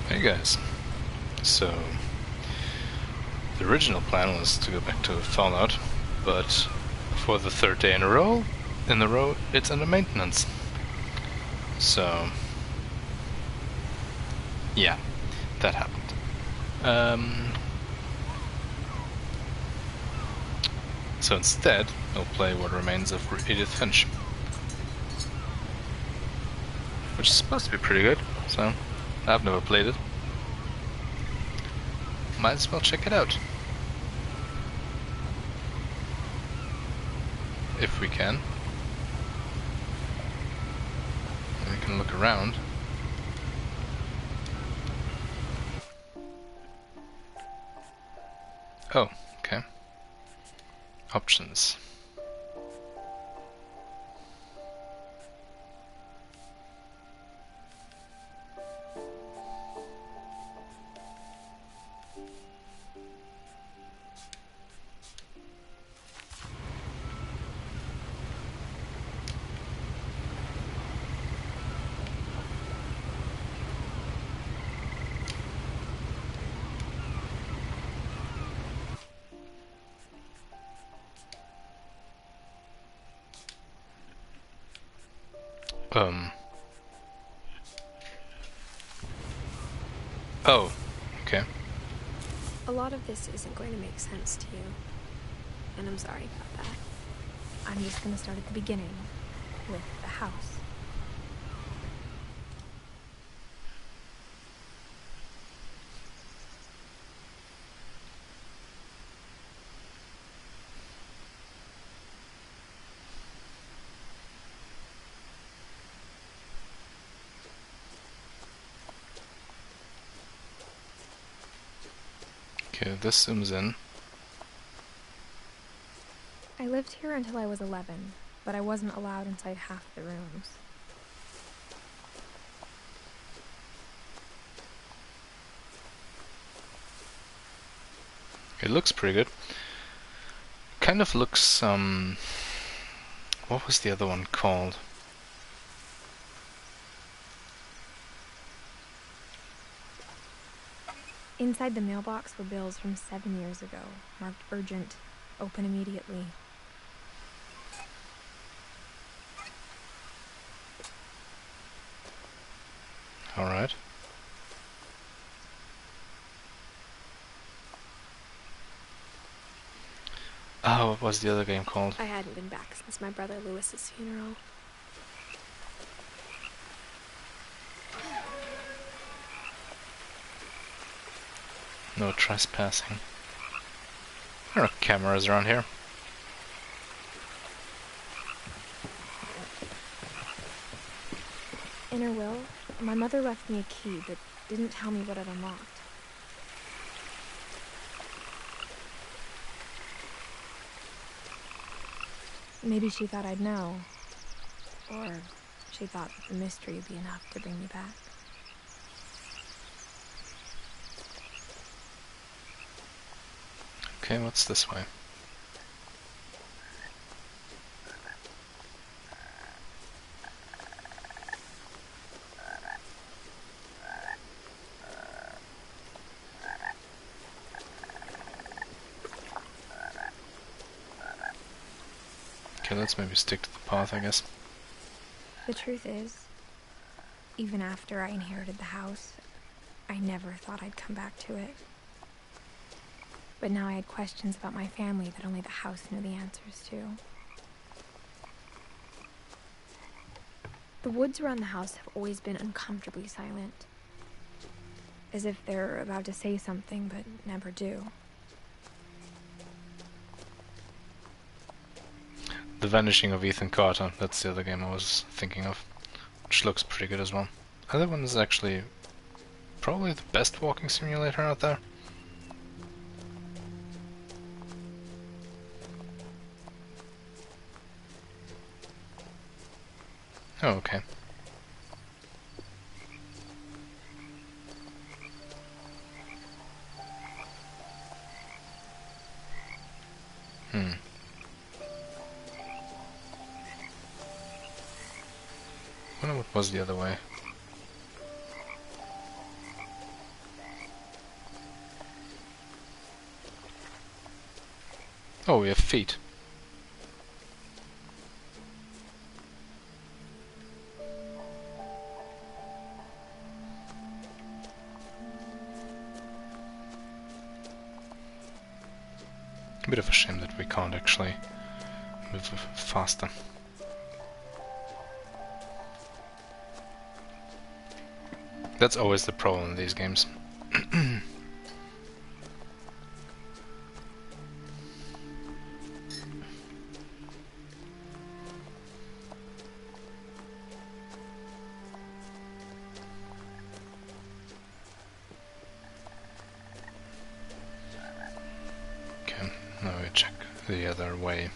Hey guys. So, the original plan was to go back to Fallout, but for the third day in a row, it's under maintenance. So, yeah, that happened. So instead, I'll play what remains of Edith Finch, which is supposed to be pretty good. So, I've never played it. Might as well check it out. If we can. And we can look around. Oh, okay. Options. Um. Oh, okay. A lot of this isn't going to make sense to you, and I'm sorry about that. I'm just going to start at the beginning, with the house. Okay, this zooms in. I lived here until I was 11, but I wasn't allowed inside half the rooms. It looks pretty good. Kind of looks, what was the other one called? Inside the mailbox were bills from 7 years ago, marked urgent, open immediately. Alright. Oh, what was the other game called? I hadn't been back since my brother Lewis's funeral. No trespassing. There are cameras around here. In her will, my mother left me a key, but didn't tell me what it unlocked. Maybe she thought I'd know. Or she thought that the mystery would be enough to bring me back. Okay, what's this way? Okay, let's maybe stick to the path, I guess. The truth is, even after I inherited the house, I never thought I'd come back to it. But now I had questions about my family that only the house knew the answers to. The woods around the house have always been uncomfortably silent. As if they're about to say something, but never do. The Vanishing of Ethan Carter, that's the other game I was thinking of. Which looks pretty good as well. The other one is actually probably the best walking simulator out there. Oh, okay. I wonder what was the other way. Oh, we have feet. A bit of a shame that we can't actually move faster. That's always the problem in these games. Okay, now we check the other way.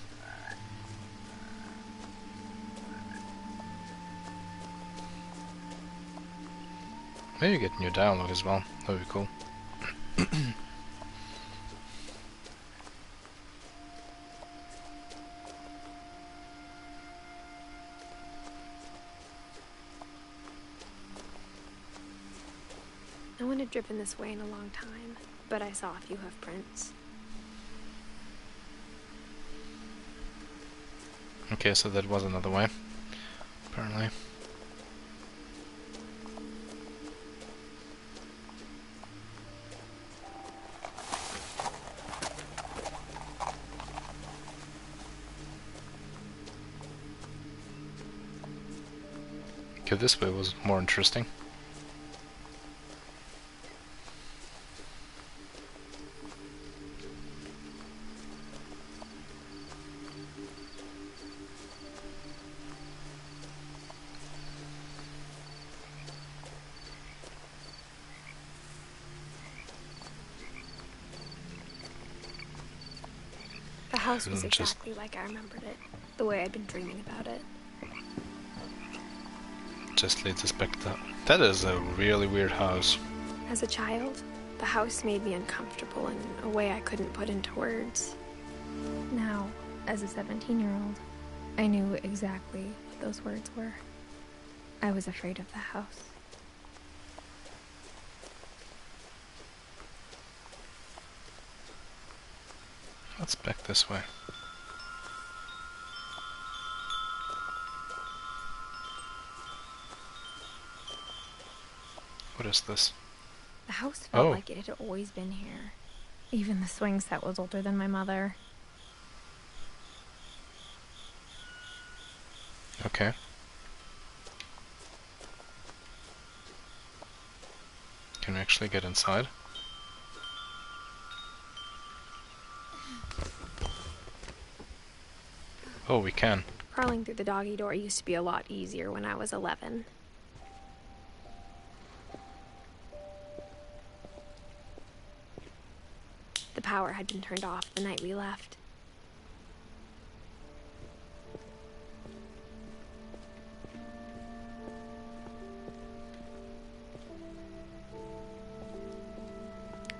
Maybe get new dialogue as well, that would be cool. No one had driven this way in a long time, but I saw a few hoof prints. Okay, so that was another way, apparently. Okay, this way was more interesting. The house was exactly like I remembered it, the way I'd been dreaming about it. Just leads us back to that. That is a really weird house. As a child, the house made me uncomfortable in a way I couldn't put into words. Now, as a 17-year-old, I knew exactly what those words were. I was afraid of the house. Let's back this way. What is this? The house felt like it had always been here. Even the swing set was older than my mother. Okay. Can we actually get inside? Oh, we can. Crawling through the doggy door used to be a lot easier when I was 11. The power had been turned off the night we left.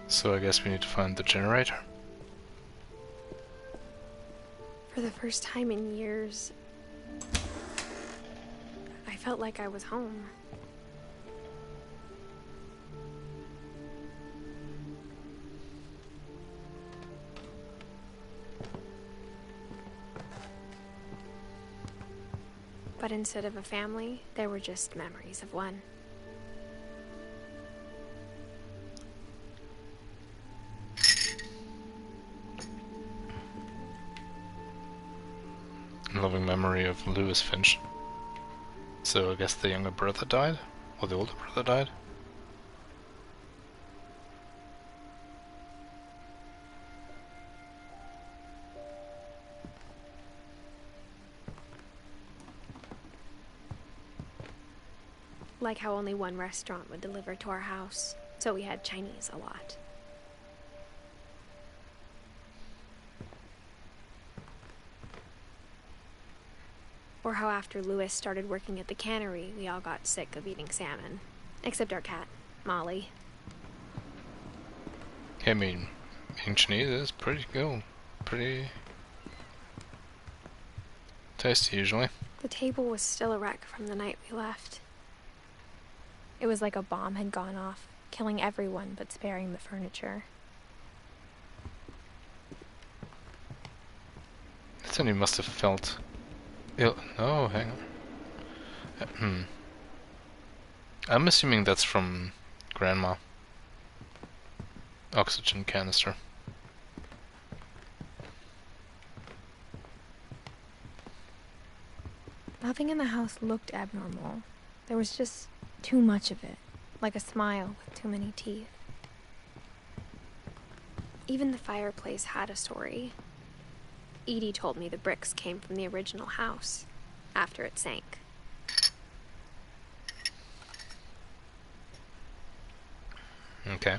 So I guess we need to find the generator. For the first time in years, I felt like I was home. But instead of a family, there were just memories of one. Loving memory of Lewis Finch. So I guess the younger brother died? Or the older brother died? Like how only one restaurant would deliver to our house, so we had Chinese a lot. Or how after Lewis started working at the cannery, we all got sick of eating salmon. Except our cat, Molly. I mean, eating Chinese is pretty good. Pretty tasty usually. The table was still a wreck from the night we left. It was like a bomb had gone off, killing everyone but sparing the furniture. Then he must have felt ill. No, hang on. I'm assuming that's from Grandma. Oxygen canister. Nothing in the house looked abnormal. There was just too much of it, like a smile with too many teeth. Even the fireplace had a story. Edie told me the bricks came from the original house, after it sank. Okay.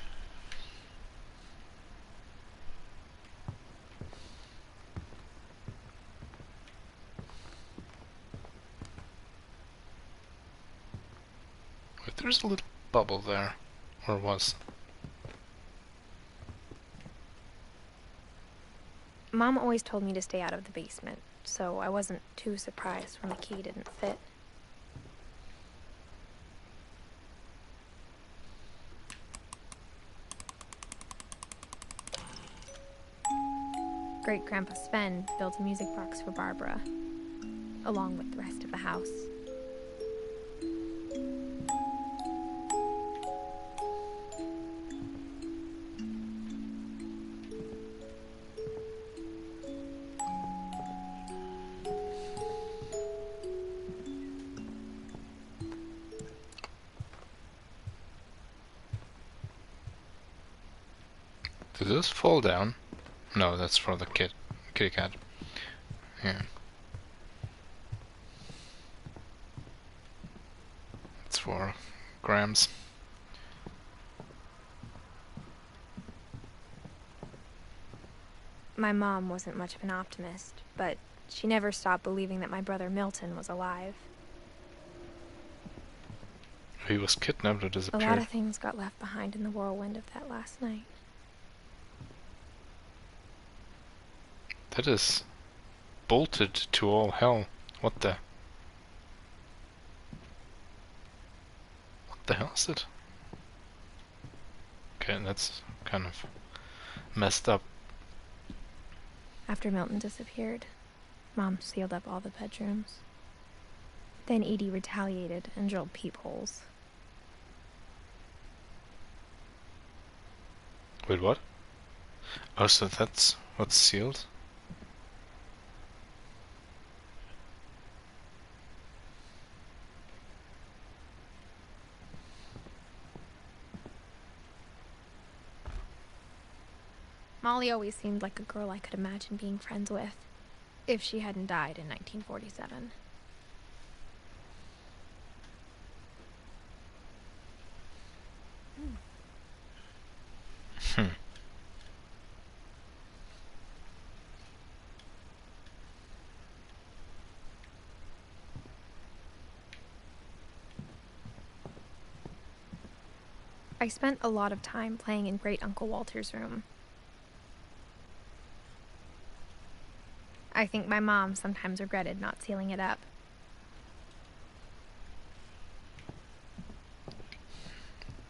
Wait, there's a little bubble there. Or was. Mom always told me to stay out of the basement, so I wasn't too surprised when the key didn't fit. Great-Grandpa Sven built a music box for Barbara, along with the rest of the house. Did this fall down? No, that's for the kitty cat. Yeah. It's for Grams. My mom wasn't much of an optimist, but she never stopped believing that my brother Milton was alive. He was kidnapped or A disappeared. lot of things got left behind in the whirlwind of that last night. That is bolted to all hell. What the hell is it? Okay, that's kind of messed up. After Milton disappeared, Mom sealed up all the bedrooms. Then Edie retaliated and drilled peepholes. Wait, what? Oh, so that's what's sealed? Molly always seemed like a girl I could imagine being friends with, if she hadn't died in 1947. I spent a lot of time playing in Great Uncle Walter's room. I think my mom sometimes regretted not sealing it up.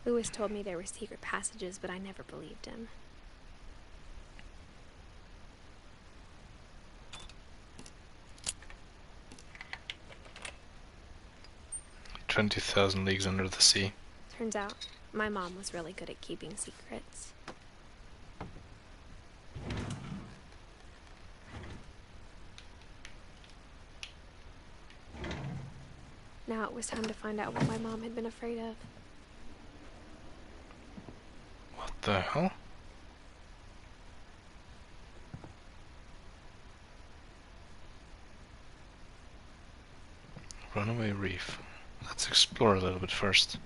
Lewis told me there were secret passages, but I never believed him. "20,000 Leagues Under the Sea." Turns out, my mom was really good at keeping secrets. Now it was time to find out what my mom had been afraid of. What the hell? Runaway Reef. Let's explore a little bit first.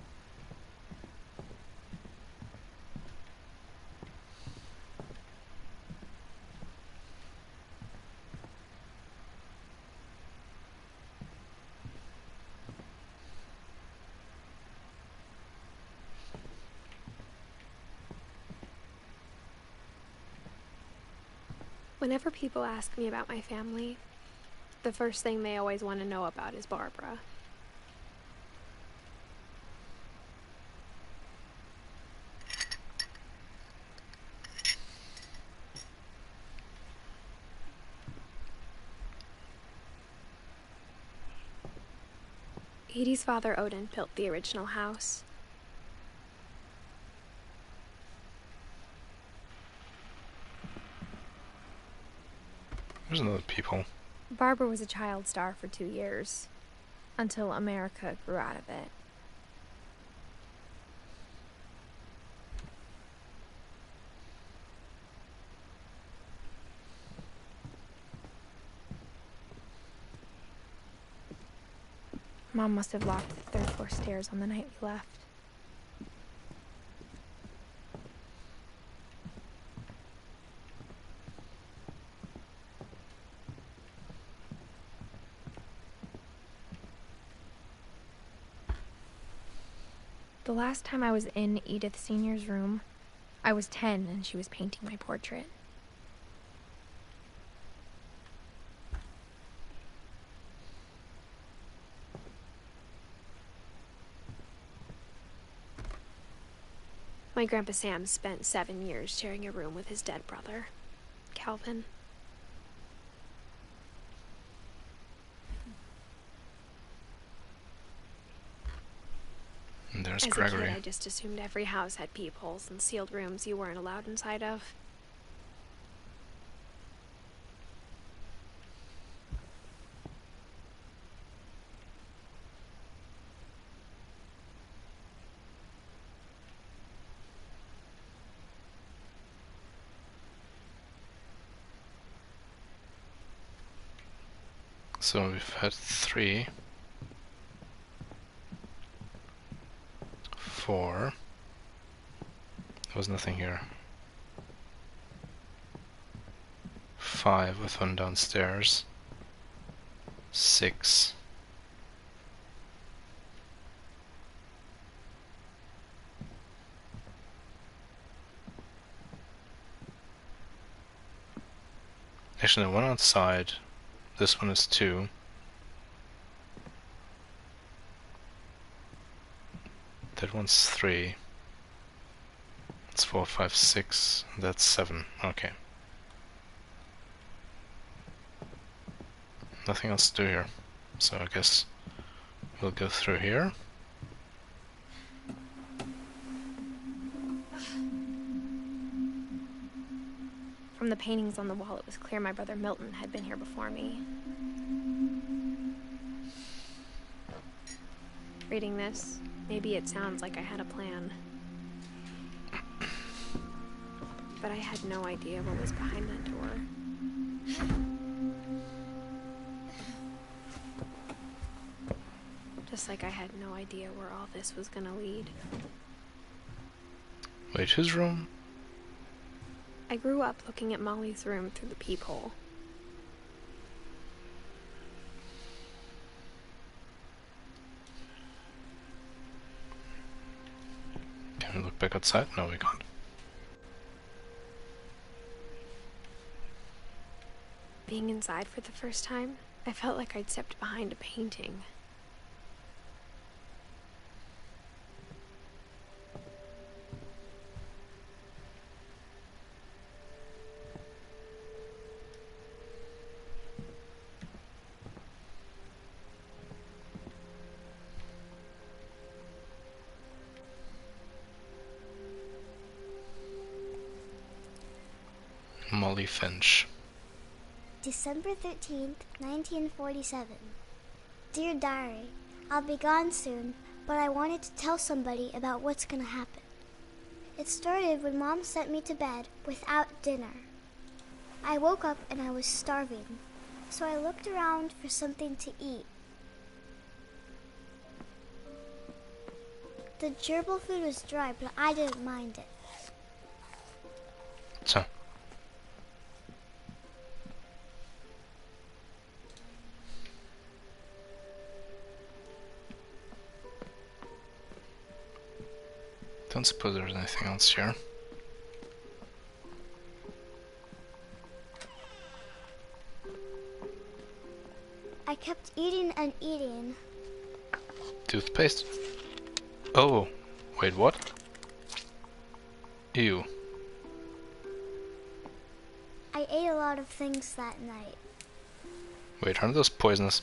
Whenever people ask me about my family, the first thing they always want to know about is Barbara. Edie's father, Odin, built the original house. There's no people. Barbara was a child star for 2 years, until America grew out of it. Mom must have locked the third floor stairs on the night we left. The last time I was in Edith Sr.'s room, I was 10 and she was painting my portrait. My Grandpa Sam spent 7 years sharing a room with his dead brother, Calvin. And there's As Gregory. a kid, I just assumed every house had peepholes and sealed rooms you weren't allowed inside of. So we've had 3, 4. There was nothing here. 5 with one downstairs. 6. Actually, no, one outside. This one is 2. That one's 3. That's 4, 5, 6. That's 7. Okay. Nothing else to do here. So I guess we'll go through here. From the paintings on the wall, it was clear my brother Milton had been here before me. Reading this, maybe it sounds like I had a plan. But I had no idea what was behind that door. Just like I had no idea where all this was gonna lead. Wait, whose room? I grew up looking at Molly's room through the peephole. Can we look back outside? No, we can't. Being inside for the first time, I felt like I'd stepped behind a painting. Molly Finch. December 13th, 1947. Dear Diary, I'll be gone soon, but I wanted to tell somebody about what's gonna happen. It started when Mom sent me to bed without dinner. I woke up and I was starving, so I looked around for something to eat. The gerbil food was dry, but I didn't mind it. So. Don't suppose there's anything else here. I kept eating and eating. Toothpaste. Oh, wait, what? Ew. I ate a lot of things that night. Wait, aren't those poisonous?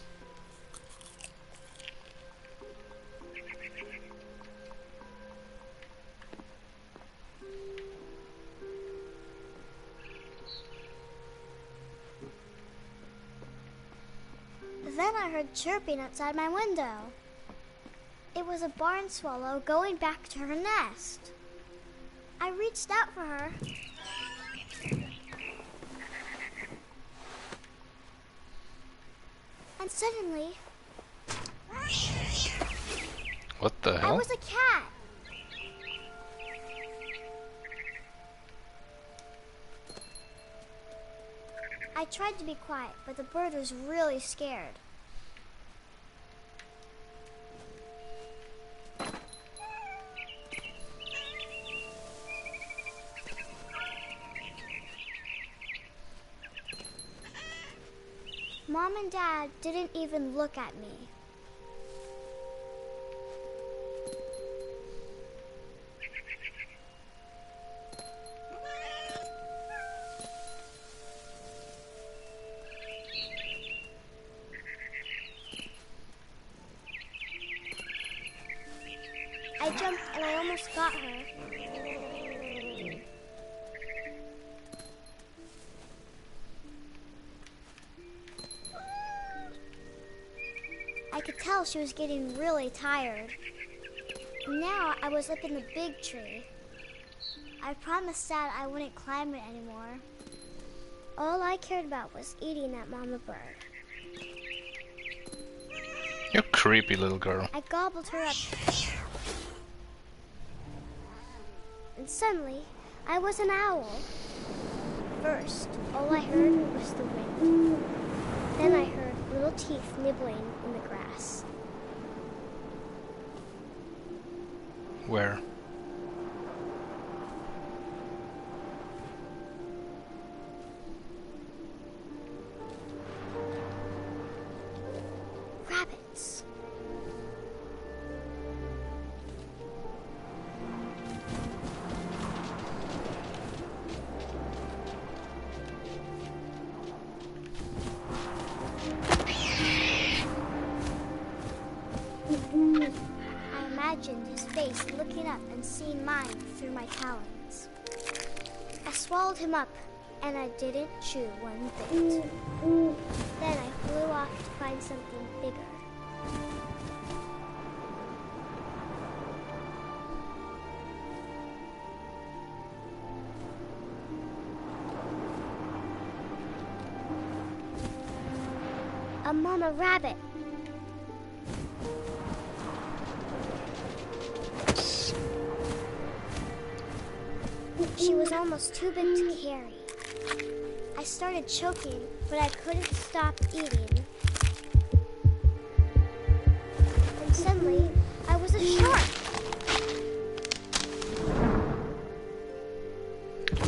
heard chirping outside my window. It was a barn swallow going back to her nest. I reached out for her. And suddenly, What the I hell? was a cat. I tried to be quiet, but the bird was really scared. Mom and Dad didn't even look at me. I jumped and I almost got her. I could tell she was getting really tired. Now I was up in the big tree. I promised Dad I wouldn't climb it anymore. All I cared about was eating that mama bird. You creepy little girl. I gobbled her up. And suddenly, I was an owl. First, all I heard was the wind. Then I heard little teeth nibbling in the grass. Where? Rabbits. I imagined his face looking up and seeing mine through my talons. I swallowed him up, and I didn't chew one bit. Then I flew off to find something bigger. A mama rabbit. She was almost too big to carry. I started choking, but I couldn't stop eating. And suddenly, I was a shark.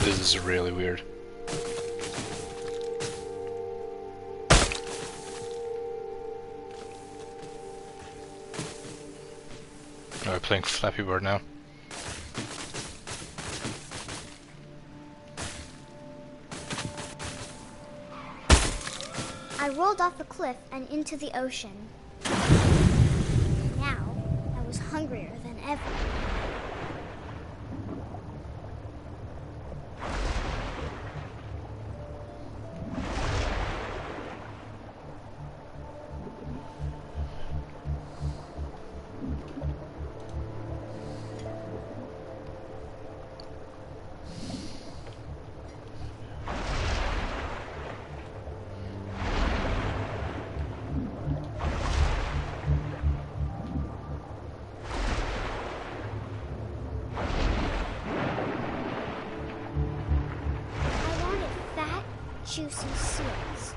This is really weird. Are we playing Flappy Bird now? I rolled off a cliff and into the ocean. Now, I was hungrier than ever. Juicy seals.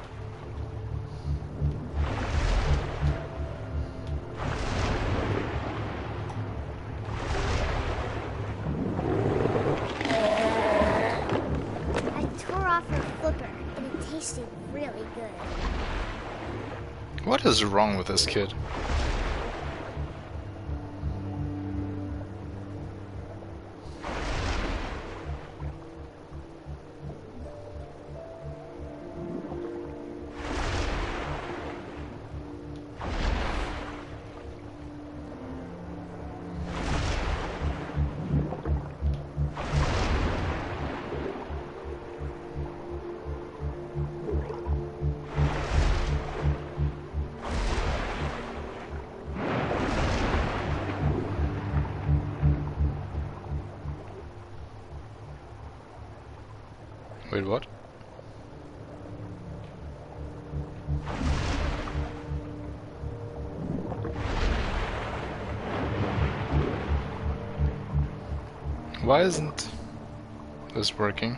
I tore off her flipper, and it tasted really good. What is wrong with this kid? Wait, what? Why isn't this working?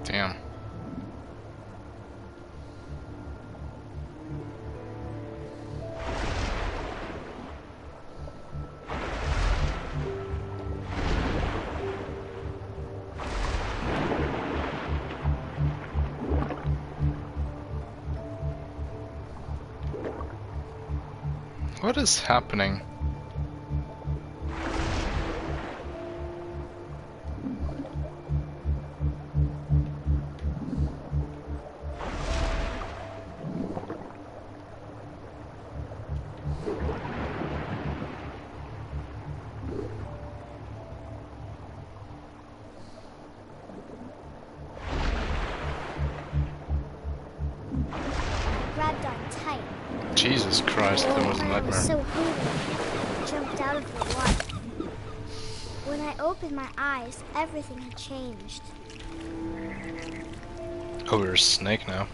Damn. What is happening? Grabbed on tight. Jesus Christ, that was a I was nightmare. so hungry. I jumped out of the water. When I opened my eyes, everything had changed. Oh, we're a snake now.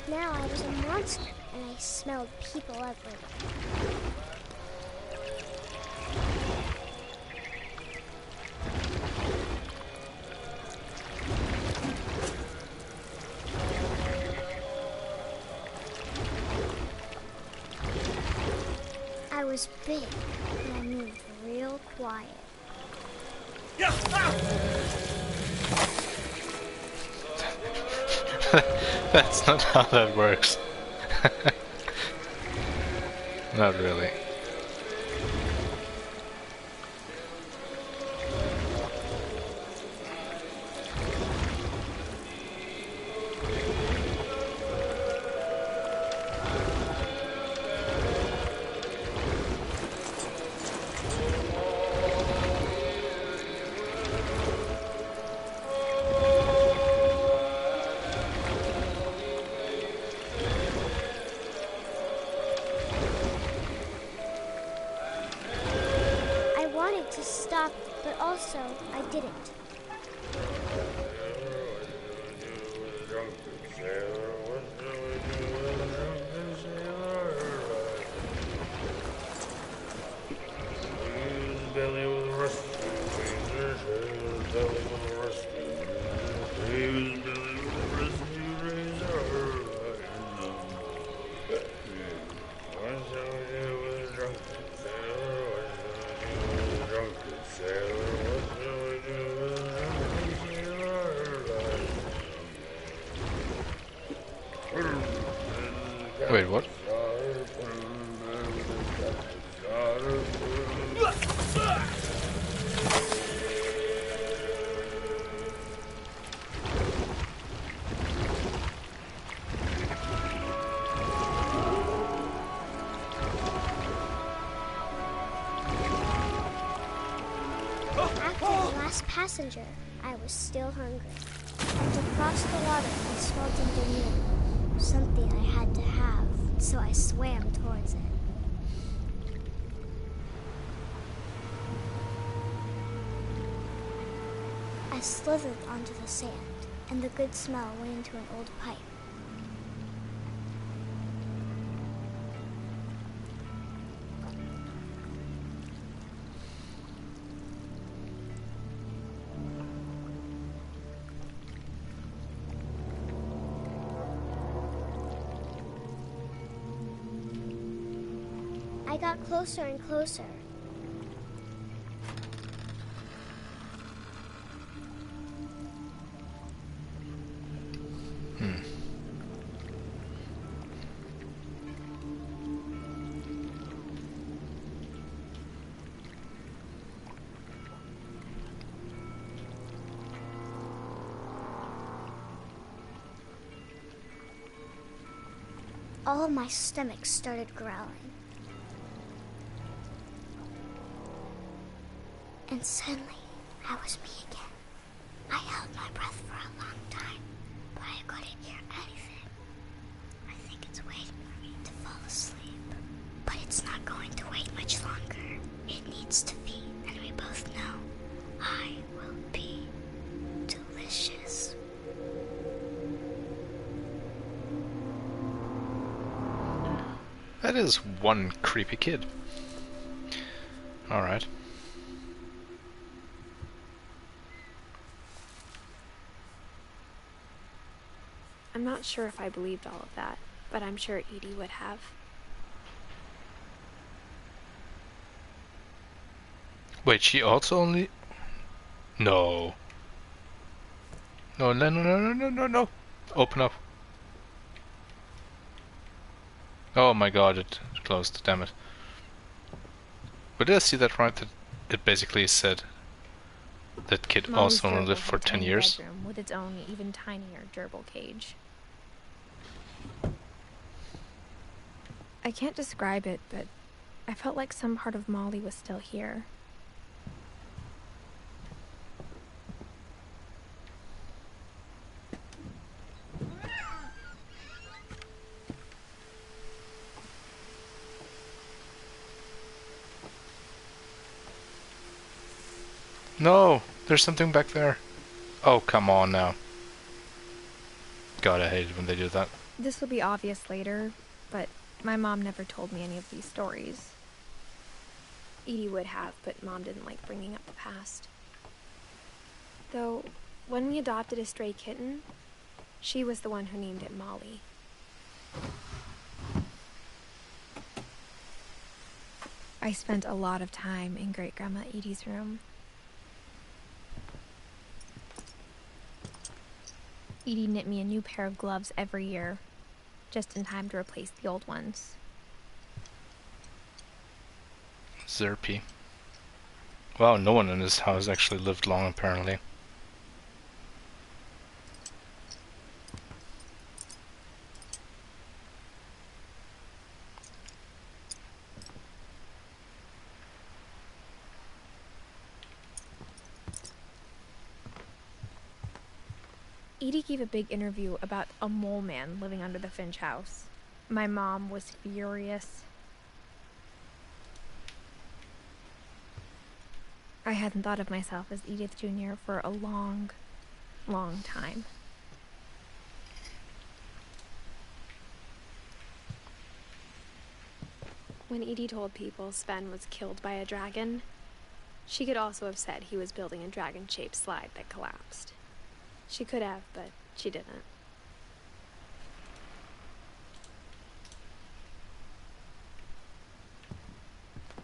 Now I was a monster, and I smelled people everywhere. I was big, and I moved real quiet. That's not how that works. Not really. I wanted to stop, but also I didn't. Wait, what? After the last passenger, I was still hungry. And to cross the water, I swelled into meal. Something I had to have, so I swam towards it. I slithered onto the sand, and the good smell went into an old pipe. I got closer and closer. all of my stomach started growling. And suddenly, I was me again. I held my breath for a long time, but I couldn't hear anything. I think it's waiting for me to fall asleep. But it's not going to wait much longer. It needs to be, and we both know I will be delicious. That is one creepy kid. Alright. I'm not sure if I believed all of that, but I'm sure Edie would have. Wait, she also only... No. No, no, no, no, no, no, no. Open up. Oh my god, it closed, damn it. But did I see that right? That it basically said that kid Molly's also only gerbil lived had for a 10 tiny years? bedroom with its own even tinier gerbil cage. I can't describe it, but I felt like some part of Molly was still here. No! There's something back there. Oh, come on now. God, I hate it when they do that. This will be obvious later, but my mom never told me any of these stories. Edie would have, but Mom didn't like bringing up the past. Though, when we adopted a stray kitten, she was the one who named it Molly. I spent a lot of time in Great-Grandma Edie's room. Edie knit me a new pair of gloves every year, just in time to replace the old ones. Zerpy. Wow, no one in this house actually lived long, apparently. Edie gave a big interview about a mole man living under the Finch house. My mom was furious. I hadn't thought of myself as Edith Jr. for a long, long time. When Edie told people Sven was killed by a dragon, she could also have said he was building a dragon-shaped slide that collapsed. She could have, but she didn't.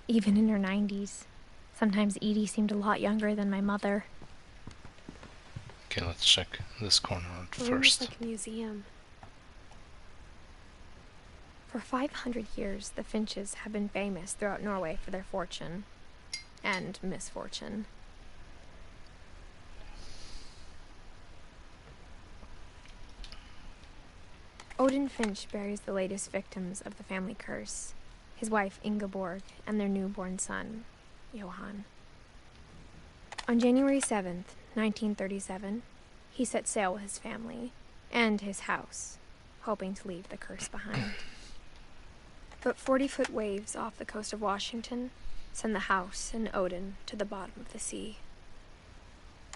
Even in her 90s, sometimes Edie seemed a lot younger than my mother. Okay, let's check this corner The room is first. like a museum. For 500 years, the Finches have been famous throughout Norway for their fortune and misfortune. Odin Finch buries the latest victims of the family curse, his wife Ingeborg and their newborn son, Johan. On January 7th, 1937, he set sail with his family and his house, hoping to leave the curse behind. But 40-foot waves off the coast of Washington send the house and Odin to the bottom of the sea.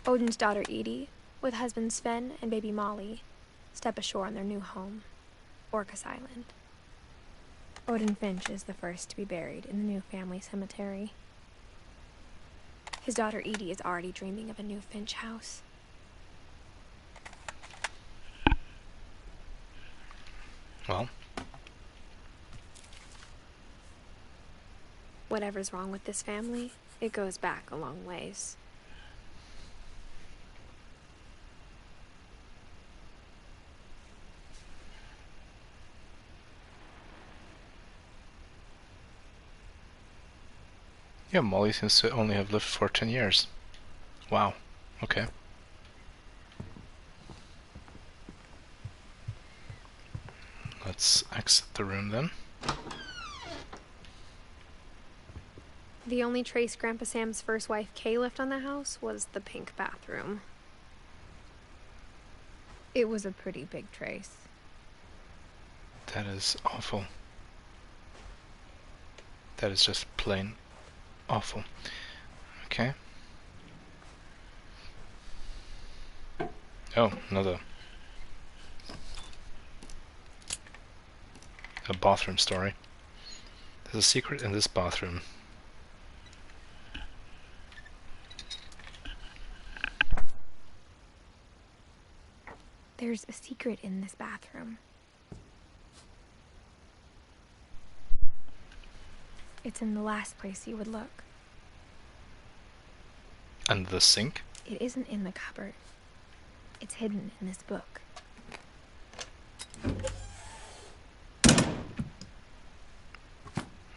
Odin's daughter Edie, with husband Sven and baby Molly, step ashore on their new home, Orcas Island. Odin Finch is the first to be buried in the new family cemetery. His daughter Edie is already dreaming of a new Finch house. Well, Whatever's wrong with this family, it goes back a long ways. yeah, Molly seems to only have lived for 10 years. Wow, okay. let's exit the room then. The only trace Grandpa Sam's first wife, Kay, left on the house was the pink bathroom. It was a pretty big trace. That is awful. That is just plain awful. Okay. Oh, another. A bathroom story. There's a secret in this bathroom. There's a secret in this bathroom. It's in the last place you would look. Under the sink? It isn't in the cupboard. It's hidden in this book.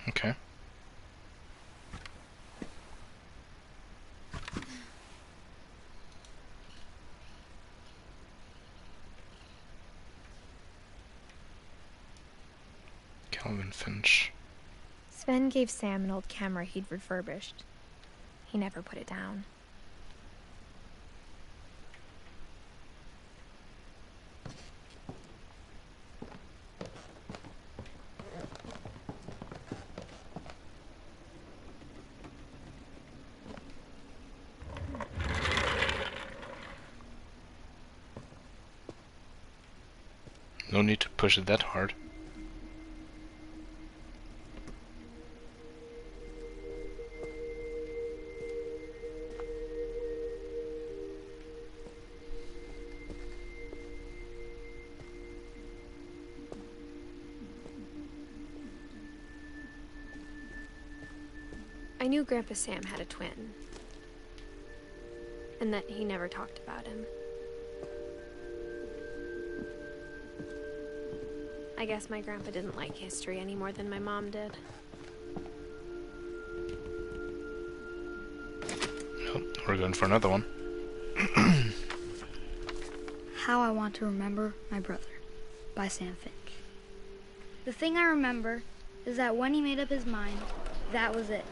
Okay. Finch. Sven gave Sam an old camera he'd refurbished. He never put it down. No need to push it that hard. I knew Grandpa Sam had a twin, and that he never talked about him. I guess my grandpa didn't like history any more than my mom did. Oh, we're going for another one. How I Want to Remember My Brother by Sam Finch. The thing I remember is that when he made up his mind, that was it.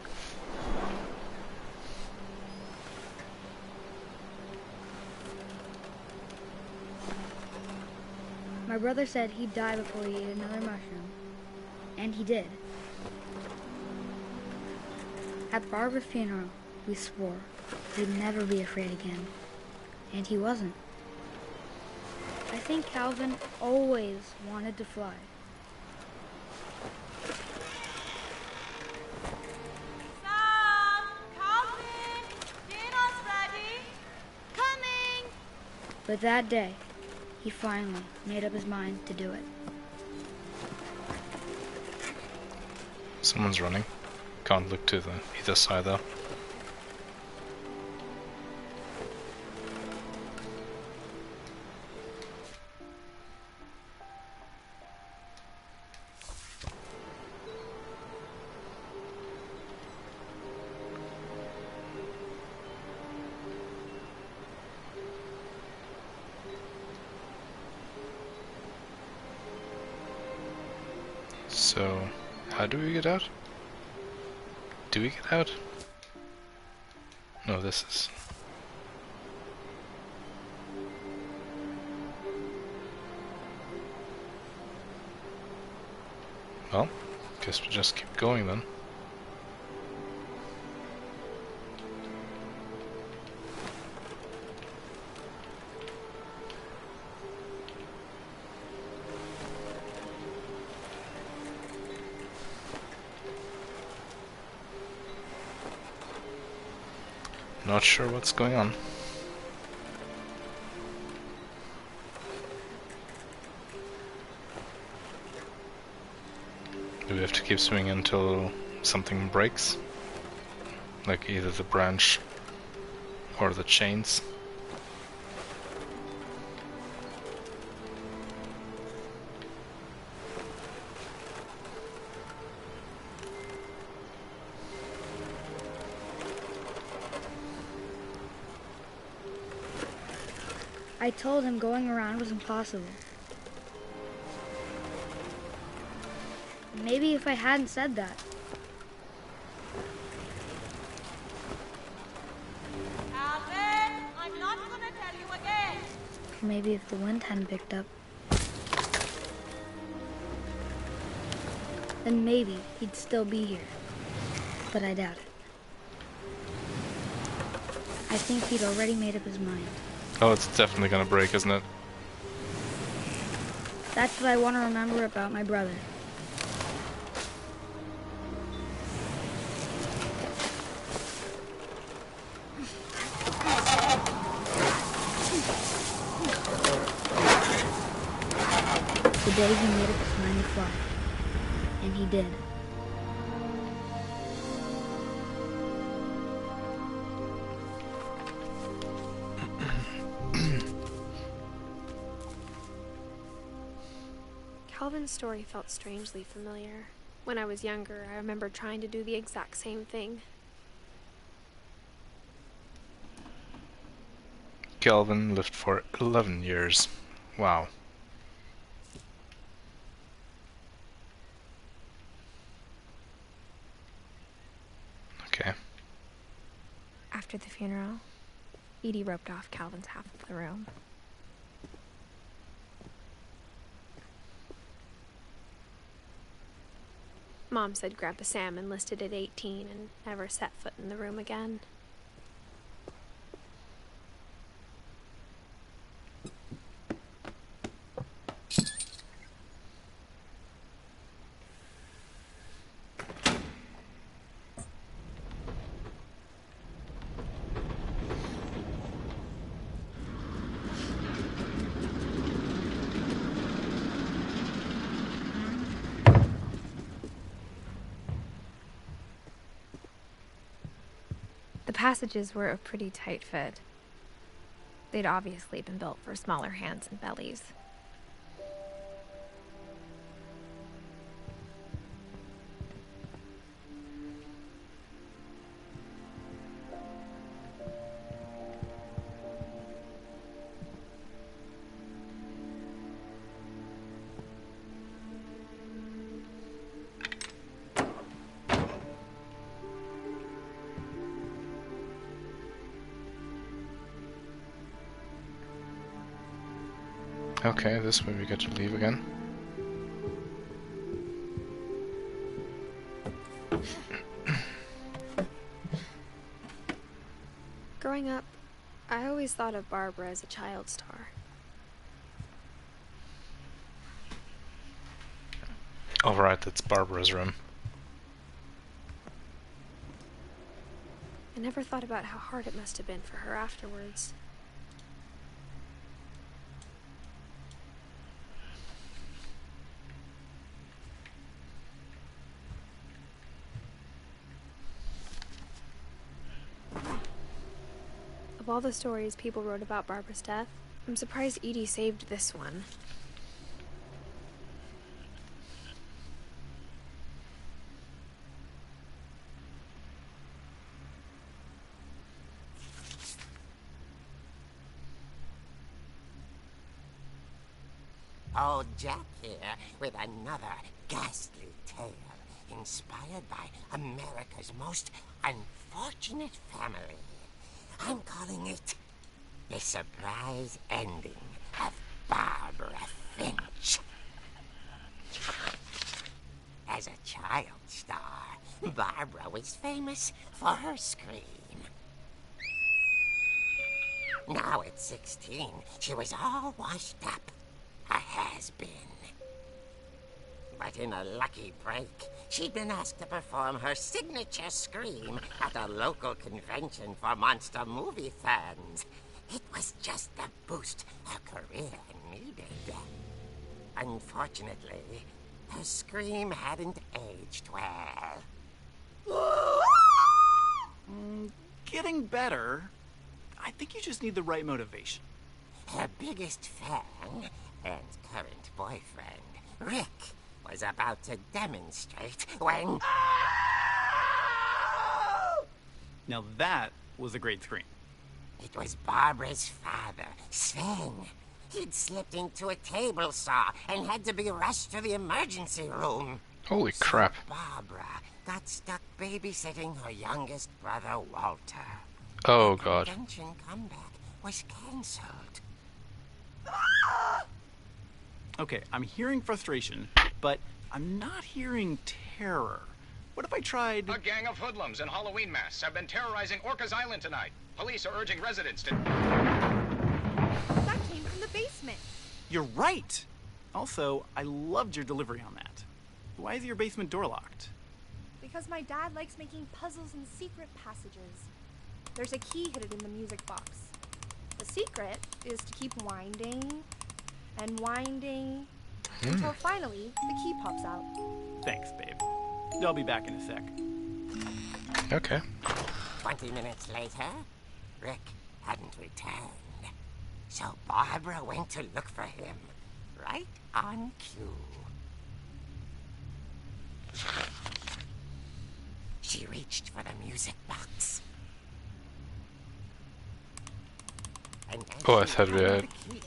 My brother said he'd die before he ate another mushroom, and he did. At Barbara's funeral, we swore he'd never be afraid again, and he wasn't. I think Calvin always wanted to fly. Sam! Calvin! Dinner's ready! Coming! But that day, he finally made up his mind to do it. Someone's running. Can't look to the either side though. So, how do we get out? Do we get out? No, this is... Well, guess we just keep going then. Not sure what's going on. Do we have to keep swimming until something breaks? Like either the branch or the chains? I told him going around was impossible. Maybe if I hadn't said that. Calvin, I'm not gonna tell you again. Or maybe if the wind hadn't picked up. Then maybe he'd still be here. But I doubt it. I think he'd already made up his mind. Oh, it's definitely gonna break, isn't it? That's what I want to remember about my brother. The day he made up his mind to fly. And he did. Calvin's story felt strangely familiar. When I was younger, I remember trying to do the exact same thing. Calvin lived for 11 years. Wow. Okay. After the funeral, Edie roped off Calvin's half of the room. Mom said Grandpa Sam enlisted at 18 and never set foot in the room again. The passages were a pretty tight fit. They'd obviously been built for smaller hands and bellies. Okay, this way we get to leave again. Growing up, I always thought of Barbara as a child star. Alright, that's Barbara's room. I never thought about how hard it must have been for her afterwards. Of all the stories people wrote about Barbara's death, I'm surprised Edie saved this one. Old Jack here with another ghastly tale inspired by America's most unfortunate family. I'm calling it The Surprise Ending of Barbara Finch. As a child star, Barbara was famous for her scream. Now at 16, she was all washed up. A has-been. But in a lucky break, she'd been asked to perform her signature scream at a local convention for monster movie fans. It was just the boost her career needed. Unfortunately, her scream hadn't aged well. Getting better. I think you just need the right motivation. Her biggest fan and current boyfriend, Rick, was about to demonstrate when... Now that was a great scream. It was Barbara's father, Sven. He'd slipped into a table saw and had to be rushed to the emergency room. Holy So crap. Barbara got stuck babysitting her youngest brother, Walter. Oh The god. convention comeback was cancelled. Okay, I'm hearing frustration, but I'm not hearing terror. What if I tried... A gang of hoodlums in Halloween masks have been terrorizing Orcas Island tonight. Police are urging residents to... That came from the basement. You're right! Also, I loved your delivery on that. Why is your basement door locked? Because my dad likes making puzzles and secret passages. There's a key hidden in the music box. The secret is to keep winding and winding until finally the key pops out. Thanks, babe. I'll be back in a sec. Okay. 20 minutes later, Rick hadn't returned. So Barbara went to look for him, right on cue. She reached for the music box. And as Oh, I she thought we found had... the key,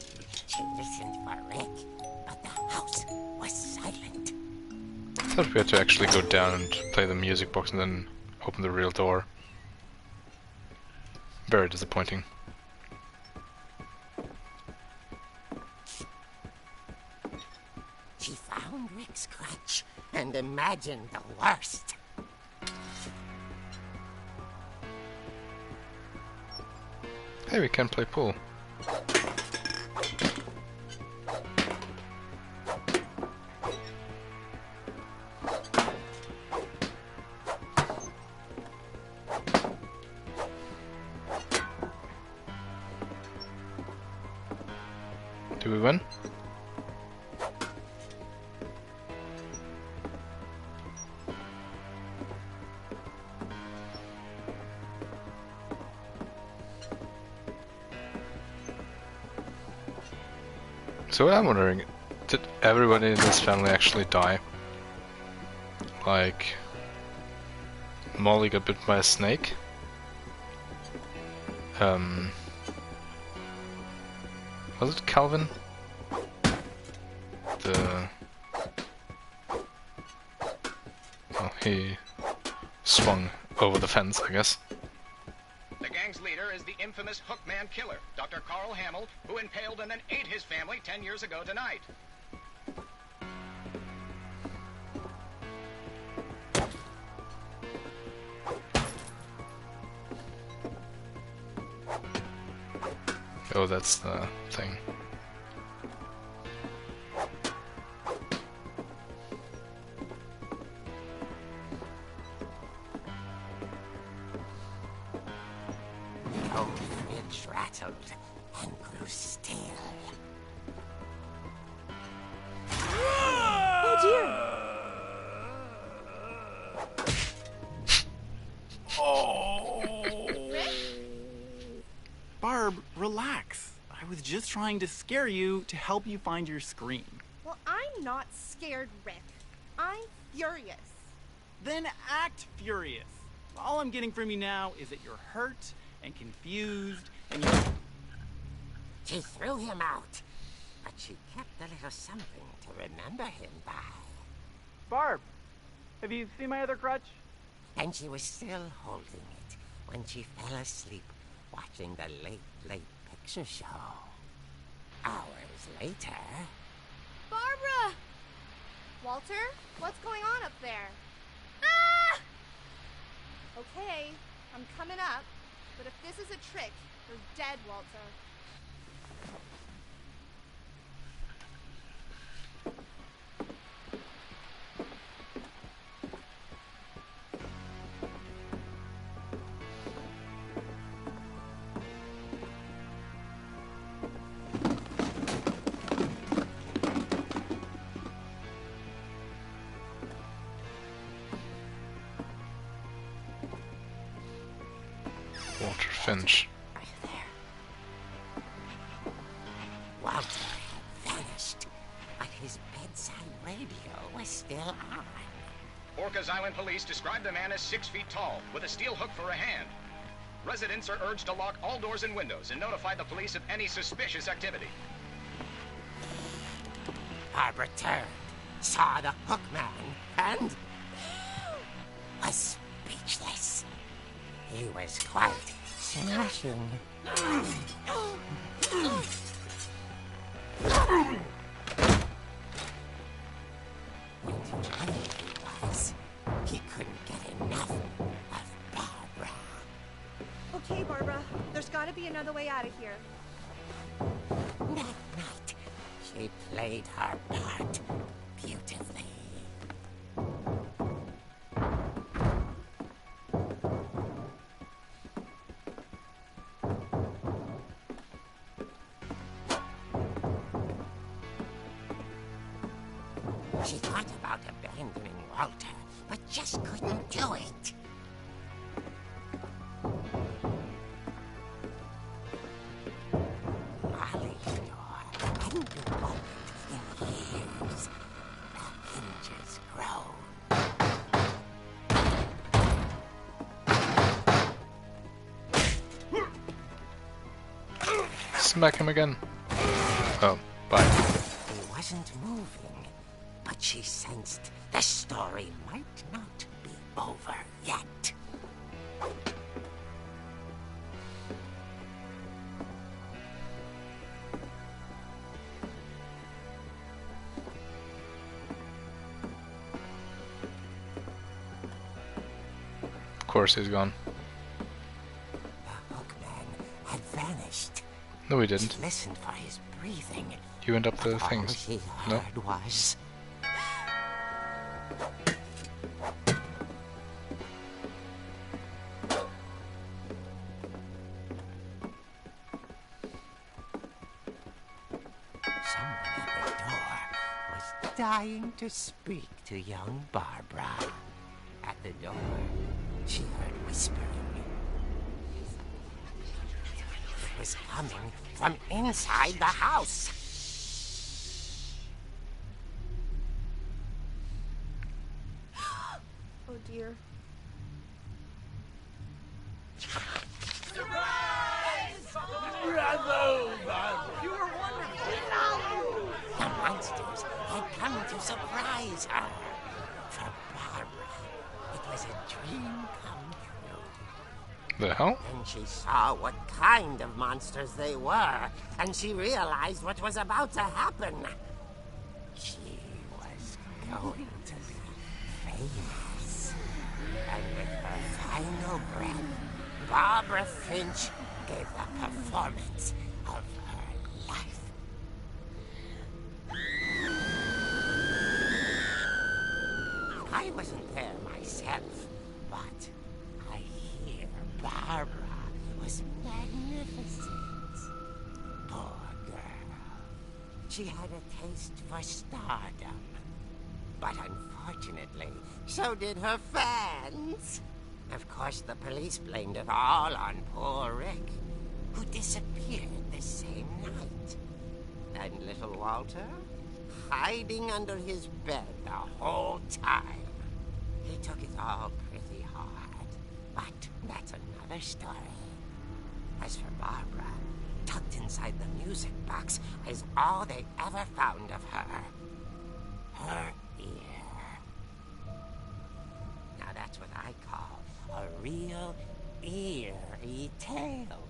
she listened for Rick, but the house was silent. I thought we had to actually go down and play the music box and then open the real door. Very disappointing. She found Rick's crutch and imagined the worst. Hey, we can play pool. Do we win? So I'm wondering, did everybody in this family actually die? Like, Molly got bit by a snake? Was it Calvin? Well, he swung over the fence, I guess. The gang's leader is the infamous Hookman killer, Dr. Carl Hamill, who impaled and then ate his family 10 years ago tonight. Oh, that's the thing. Oh, Finch rattled and grew still. Oh dear! Barb, relax. I was just trying to scare you to help you find your scream. Well, I'm not scared, Rick. I'm furious. Then act furious. All I'm getting from you now is that you're hurt and confused and you're... She threw him out, but she kept a little something to remember him by. Barb, have you seen my other crutch? And she was still holding it when she fell asleep watching the late picture show. Hours later... Barbara! Walter, what's going on up there? Ah! Okay, I'm coming up, but if this is a trick, you're dead, Walter. Walter Finch. Right there. Walter had vanished, but his bedside radio was still on. Orcas Island police describe the man as 6 feet tall, with a steel hook for a hand. Residents are urged to lock all doors and windows and notify the police of any suspicious activity. Barbara turned, saw the Hookman and was speechless. He was quite smashing. He couldn't get enough of Barbara. Okay, Barbara. There's gotta be another way out of here. That night, she played her part beautifully. She thought about abandoning Walter, but just couldn't do it. Molly's door hadn't been opened in years. The hinges groaned. Smack him again. Oh, bye. He wasn't moving, but she sensed the story might not be over yet. Of course he's gone. The Hookman had vanished. No, he didn't. She listened for his breathing. He went up the All things. she No. heard was... someone at the door was dying to speak to young Barbara. At the door, she heard whispering. It was coming from inside the house. Oh dear. The monsters had come to surprise her. For Barbara, it was a dream come true. The hell? Then she saw what kind of monsters they were, and she realized what was about to happen. She was going to be famous. And with her final breath, Barbara Finch gave the performance of her life. I wasn't there myself, but I hear Barbara was magnificent. Poor girl. She had a taste for stardom. But unfortunately, so did her fans. Of course, the police blamed it all on poor Rick, who disappeared the same night. And little Walter, hiding under his bed the whole time. He took it all pretty hard, but that's another story. As for Barbara, tucked inside the music box is all they ever found of her. Her ear. Now that's what I call a real eerie tale.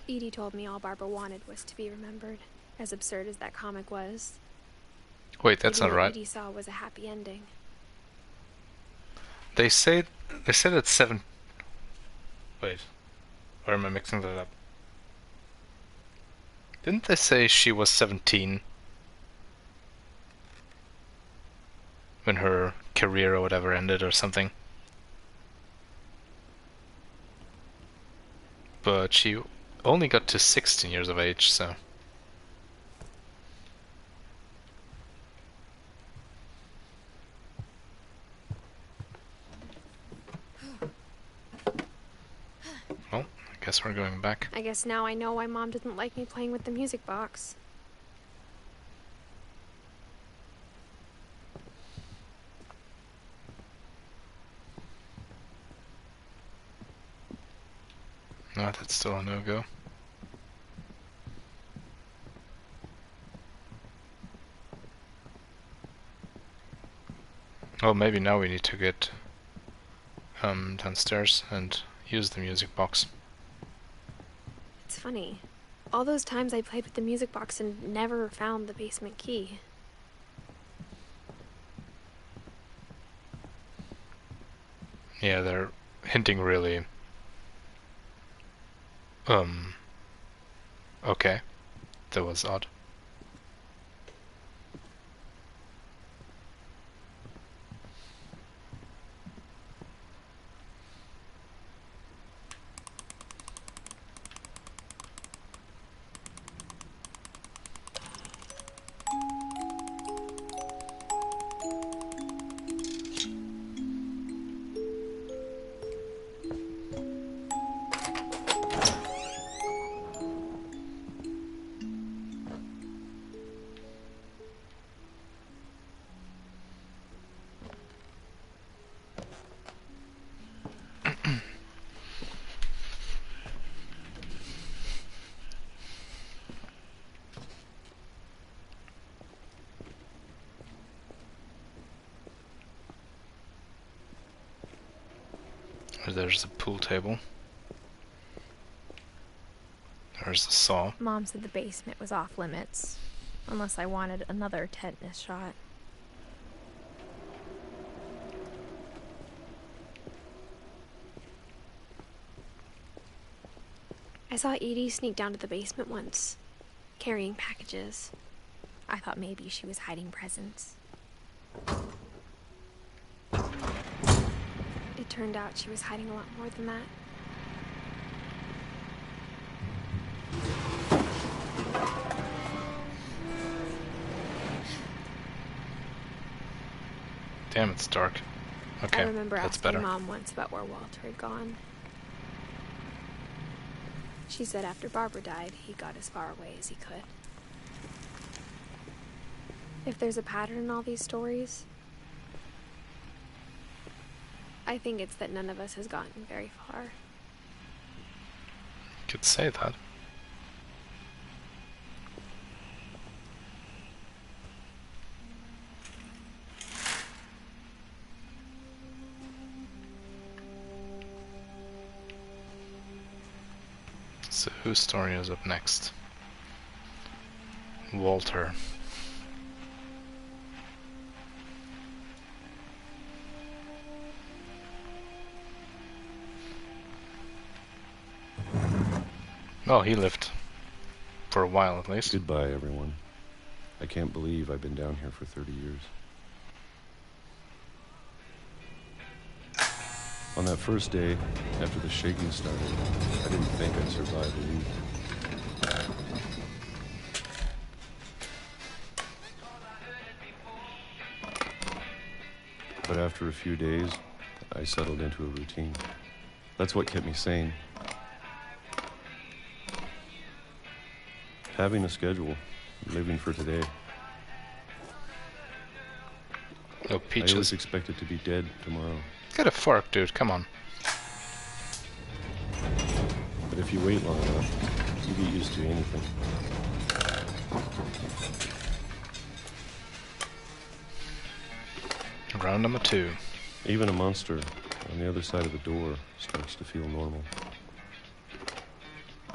Edie told me all Barbara wanted was to be remembered, as absurd as that comic was. Wait, that's Maybe not what right. Edie saw was a happy ending. They said it's 7. Wait, or am I mixing that up? Didn't they say she was 17 when her career or whatever ended or something? But she only got to 16 years of age, so... Well, I guess we're going back. I guess now I know why Mom didn't like me playing with the music box. Ah, that's still a no-go. Well, maybe now we need to get downstairs and use the music box. It's funny. All those times I played with the music box and never found the basement key. Yeah, they're hinting really... Okay. That was odd. There's the pool table. There's the saw. Mom said the basement was off limits, unless I wanted another tetanus shot. I saw Edie sneak down to the basement once, carrying packages. I thought maybe she was hiding presents. It turned out she was hiding a lot more than that. Damn, it's dark. Okay, I remember that's asking better. Mom once about where Walter had gone. She said after Barbara died, he got as far away as he could. If there's a pattern in all these stories, I think it's that none of us has gotten very far. Could say that. So whose story is up next? Walter. Well, he lived for a while at least. Goodbye, everyone. I can't believe I've been down here for 30 years. On that first day, after the shaking started, I didn't think I'd survive a week. But after a few days, I settled into a routine. That's what kept me sane. Having a schedule, living for today. No I peaches. always expected to be dead tomorrow. Get a fork, dude. Come on. But if you wait long enough, you get used to anything. Round number 2. Even a monster on the other side of the door starts to feel normal.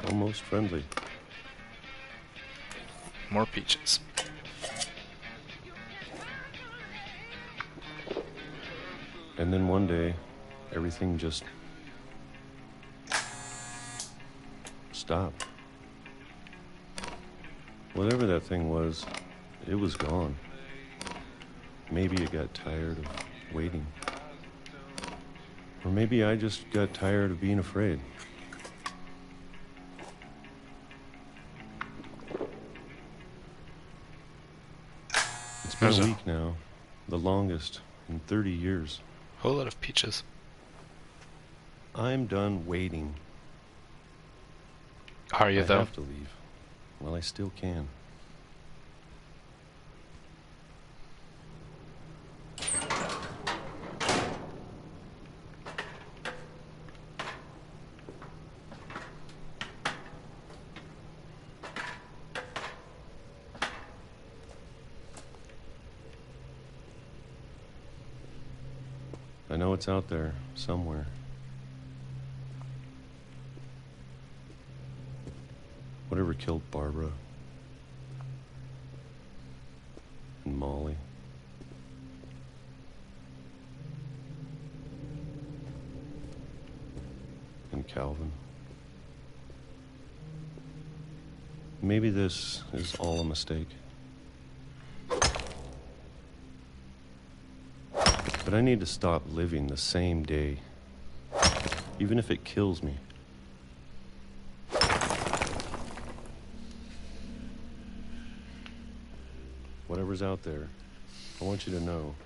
Almost friendly. More peaches. And then one day, everything just stopped. Whatever that thing was, it was gone. Maybe it got tired of waiting. Or maybe I just got tired of being afraid. It's been a week now, the longest in 30 years. Whole lot of peaches. I'm done waiting. Are you I though? have to leave. Well, I still can. know it's out there, somewhere. Whatever killed Barbara and Molly. And Calvin. Maybe this is all a mistake. But I need to stop living the same day, even if it kills me. Whatever's out there, I want you to know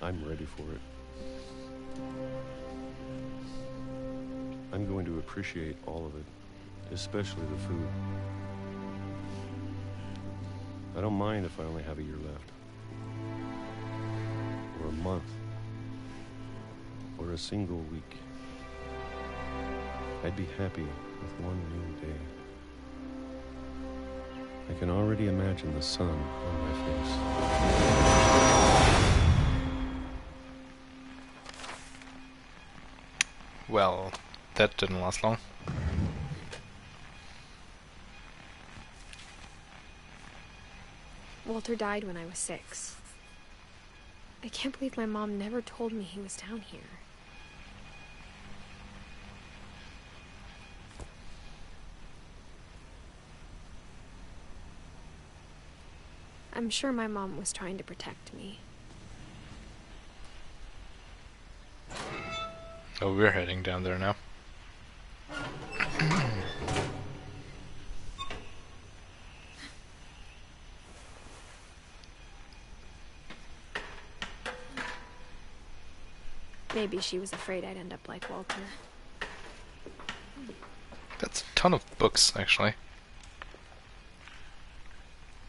I'm ready for it. I'm going to appreciate all of it, especially the food. I don't mind if I only have a year left, or a month, or a single week. I'd be happy with one new day. I can already imagine the sun on my face. Well, that didn't last long. Walter died when I was 6. I can't believe my mom never told me he was down here. I'm sure my mom was trying to protect me. Oh, we're heading down there now. Maybe she was afraid I'd end up like Walter. That's a ton of books, actually.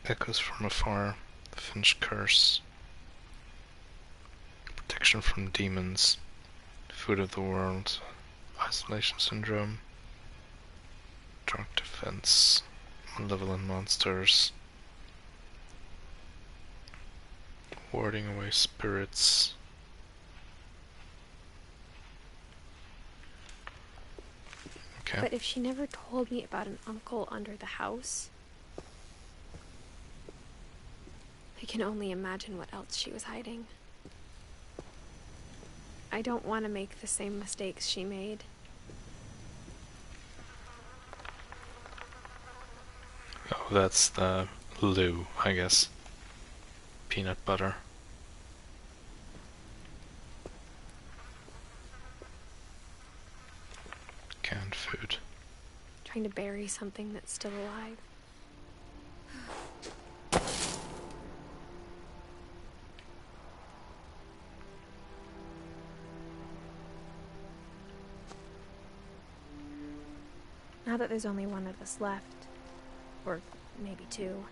Echoes from Afar, The Finch Curse, Protection from Demons, Food of the World, Isolation Syndrome, Dark Defense, Malevolent Monsters, Warding Away Spirits. Okay. But if she never told me about an uncle under the house, I can only imagine what else she was hiding. I don't want to make the same mistakes she made. Oh, that's the Lou, I guess. Peanut butter. Canned food. Trying to bury something that's still alive. Now that there's only one of us left, or maybe 2,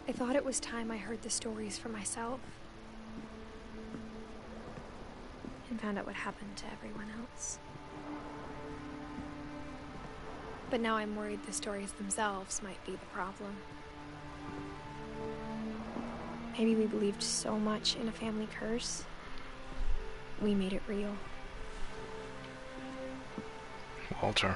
I thought it was time I heard the stories for myself and found out what happened to everyone else. But now I'm worried the stories themselves might be the problem. Maybe we believed so much in a family curse, we made it real. Walter.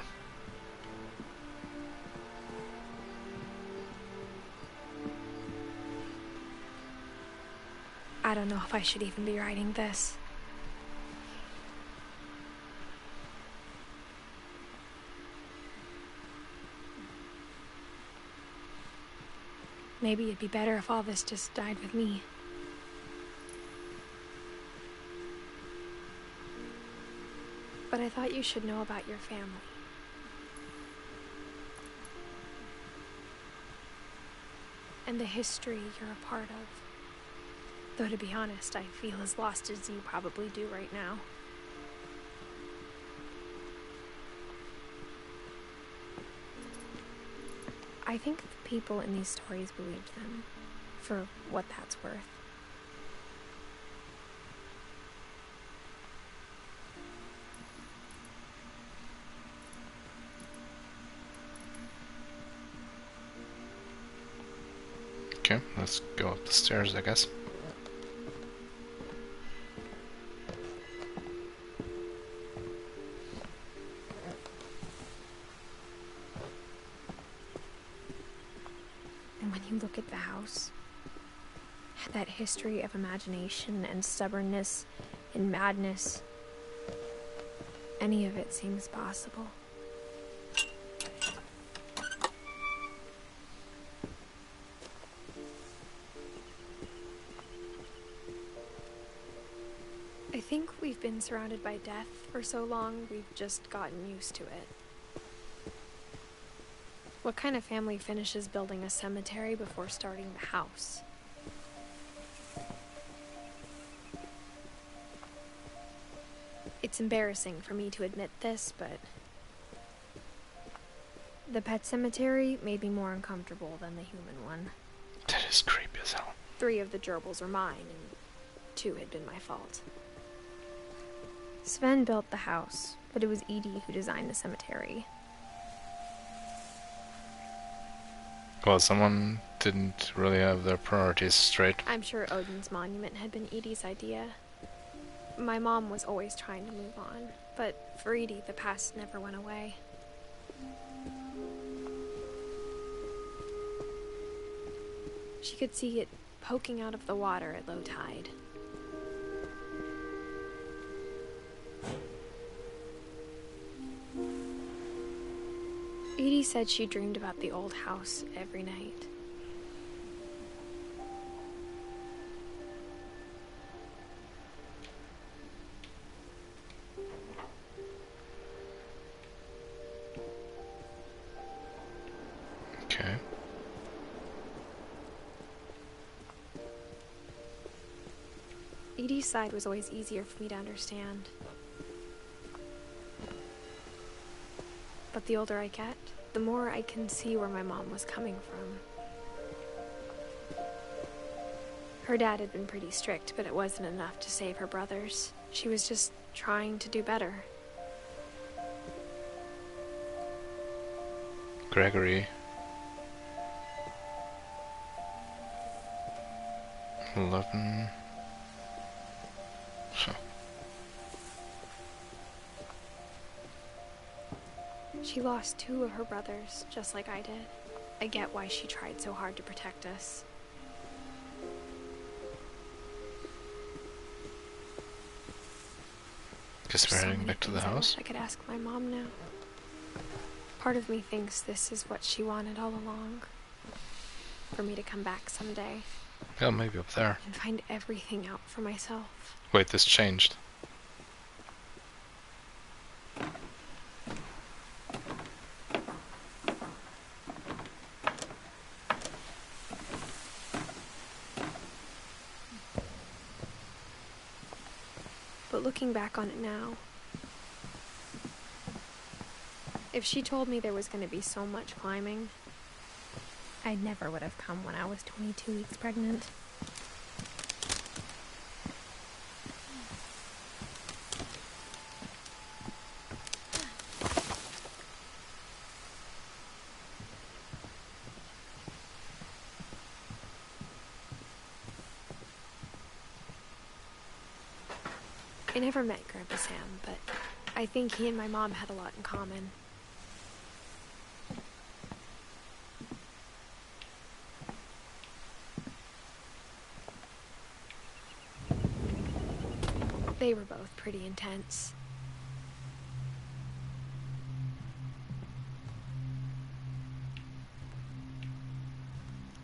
I don't know if I should even be writing this. Maybe it'd be better if all this just died with me. But I thought you should know about your family. And the history you're a part of. Though to be honest, I feel as lost as you probably do right now. I think the people in these stories believed them, for what that's worth. Okay, let's go up the stairs, I guess. when you look at the house, that history of imagination and stubbornness and madness, any of it seems possible. I think we've been surrounded by death for so long, we've just gotten used to it. What kind of family finishes building a cemetery before starting the house? It's embarrassing for me to admit this, but the pet cemetery made me more uncomfortable than the human one. That is creepy as hell. 3 of the gerbils were mine, and 2 had been my fault. Sven built the house, but it was Edie who designed the cemetery. Well, someone didn't really have their priorities straight. I'm sure Odin's monument had been Edie's idea. My mom was always trying to move on, but for Edie, the past never went away. She could see it poking out of the water at low tide. Edie said she dreamed about the old house every night. Okay. Edie's side was always easier for me to understand. But the older I get, the more I can see where my mom was coming from. Her dad had been pretty strict, but it wasn't enough to save her brothers. She was just trying to do better. Gregory. 11. Huh. She lost 2 of her brothers, just like I did. I get why she tried so hard to protect us. Guess we're heading back to the house. I could ask my mom now. Part of me thinks this is what she wanted all along. For me to come back someday. Yeah, maybe up there. And find everything out for myself. Wait, this changed. But looking back on it now, if she told me there was going to be so much climbing, I never would have come when I was 22 weeks pregnant. I never met Grandpa Sam, but I think he and my mom had a lot in common. They were both pretty intense.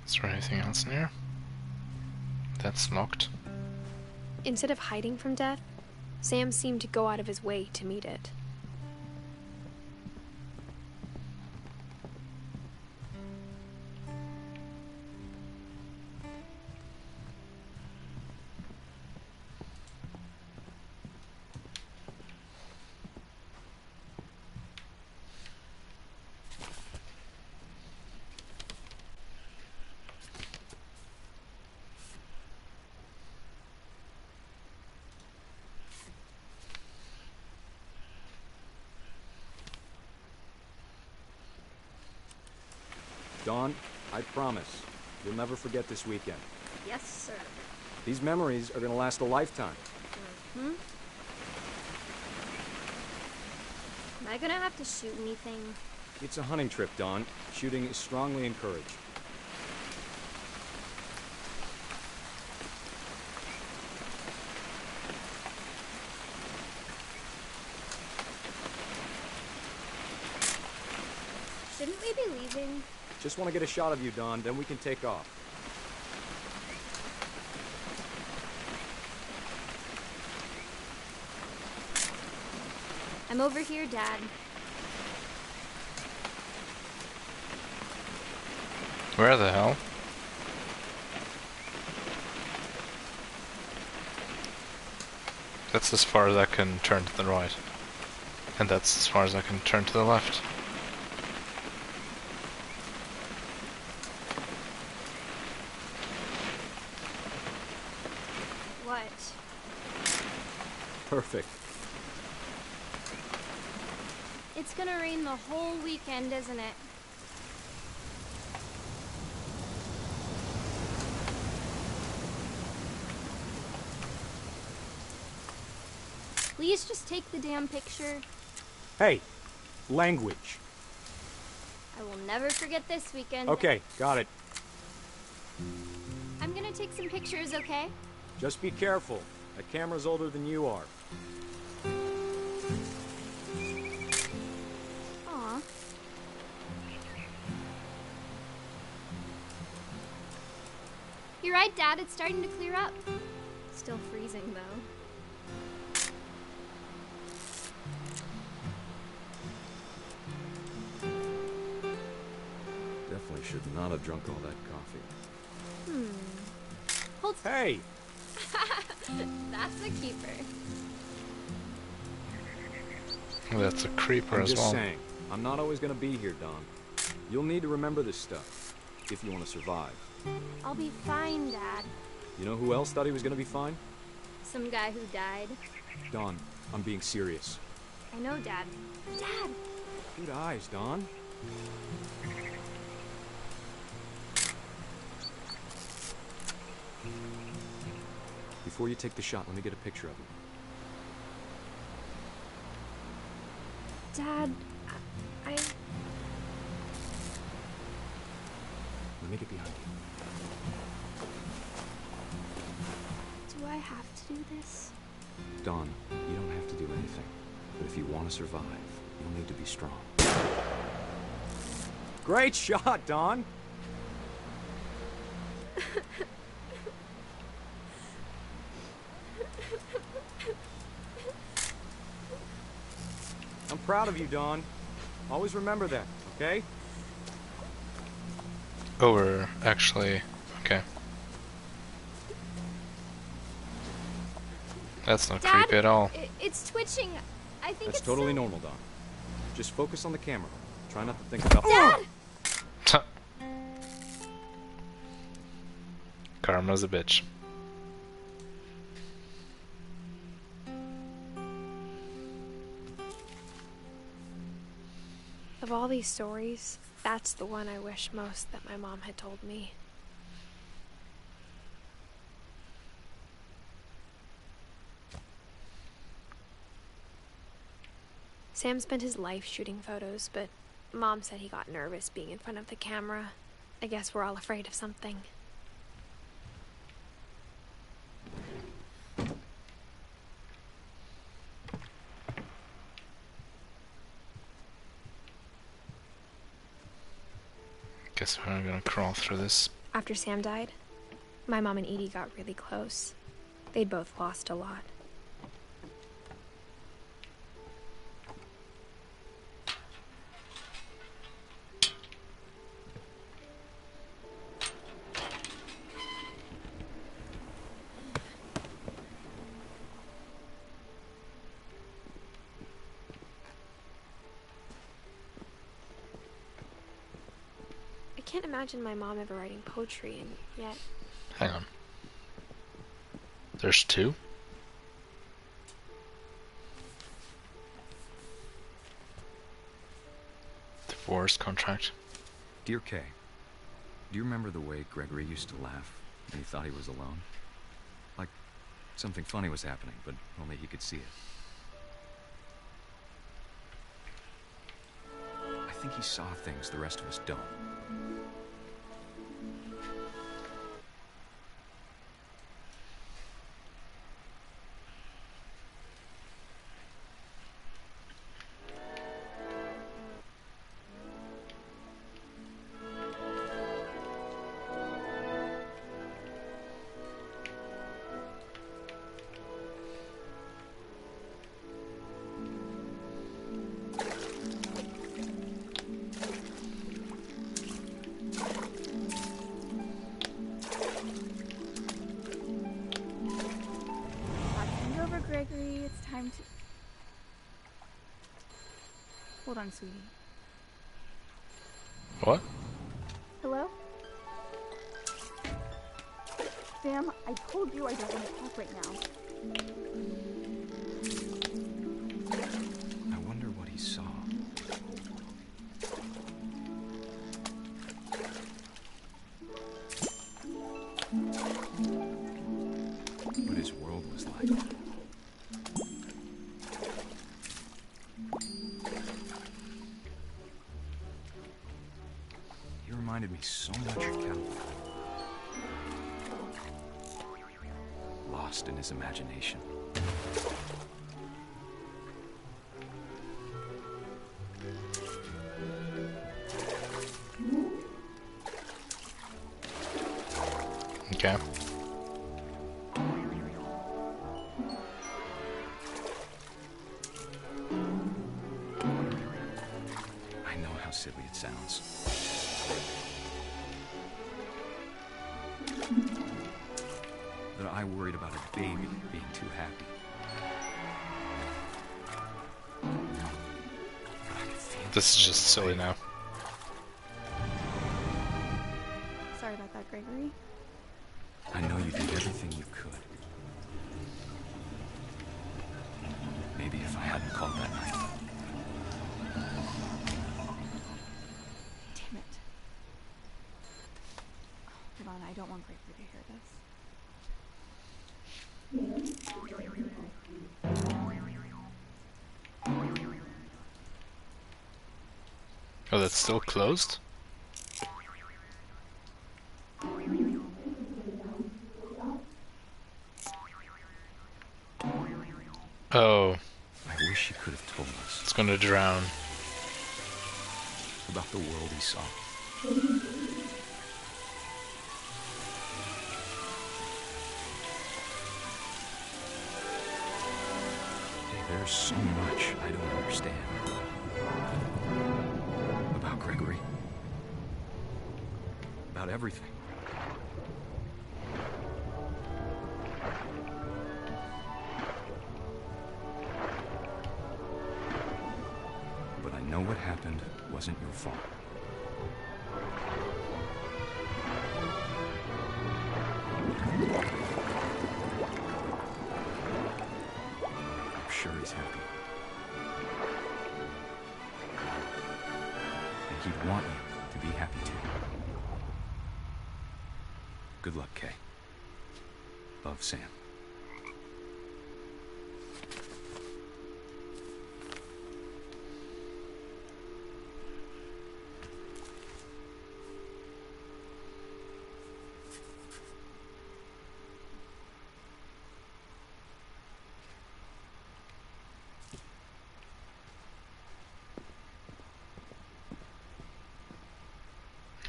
Is there anything else in here? That's locked. Instead of hiding from death, Sam seemed to go out of his way to meet it. Dawn, I promise, you'll never forget this weekend. Yes, sir. These memories are gonna last a lifetime. Hmm? Am I gonna have to shoot anything? It's a hunting trip, Dawn. Shooting is strongly encouraged. leaving? Just want to get a shot of you, Dawn, then we can take off. I'm over here, Dad. Where the hell? That's as far as I can turn to the right. And that's as far as I can turn to the left. What? Perfect. It's gonna rain the whole weekend, isn't it? Please just take the damn picture. Hey, language. I will never forget this weekend. Okay, got it. I'm gonna take some pictures, okay? Just be careful. That camera's older than you are. Aw. You're right, Dad. It's starting to clear up. Still freezing, though. Definitely should not have drunk all that coffee. Hold. Hey! That's a keeper. That's a creeper I'm as just well. saying, I'm not always gonna be here, Dawn. You'll need to remember this stuff, if you want to survive. I'll be fine, Dad. You know who else thought he was gonna be fine? Some guy who died. Dawn, I'm being serious. I know, Dad. Dad! Good eyes, Dawn. Before you take the shot, let me get a picture of you. Dad, I... Let me get behind you. Do I have to do this? Dawn, you don't have to do anything. But if you want to survive, you'll need to be strong. Great shot, Dawn! I'm proud of you, Dawn. Always remember that, okay? Oh, we're actually... okay. That's not Dad, creepy at all. It's twitching. I think That's it's totally so... normal, Dawn. Just focus on the camera. Try not to think about... Dad! Karma's a bitch. Of all these stories, that's the one I wish most that my mom had told me. Sam spent his life shooting photos, but Mom said he got nervous being in front of the camera. I guess we're all afraid of something. Guess we're gonna crawl through this. After Sam died, my mom and Edie got really close. They'd both lost a lot. I can't imagine my mom ever writing poetry, and yet... Hang on. There's two? Divorce contract. Dear Kay, do you remember the way Gregory used to laugh when he thought he was alone? Like something funny was happening, but only he could see it. I think he saw things the rest of us don't. Gregory, it's time to... Hold on, sweetie. What? Hello? Sam, I told you I don't want to talk right now. I wonder what he saw. What his world was like. He reminded me so much of Calvin. Lost in his imagination. Okay. I know how silly it sounds. That I worried about a baby being too happy. But I could feel This is just silly now. Sorry about that, Gregory. I know you did everything you could. Maybe if I hadn't called that night. Damn it. Hold on, I don't want Gregory to hear this. Oh, that's still closed? Oh, I wish he could have told us it's gonna drown. about the world he saw. Hey, there's so much I don't understand about Gregory. About everything. But I know what happened wasn't your fault. I'm sure he's happy. And he'd want you to be happy too. Good luck, Kay. Love, Sam.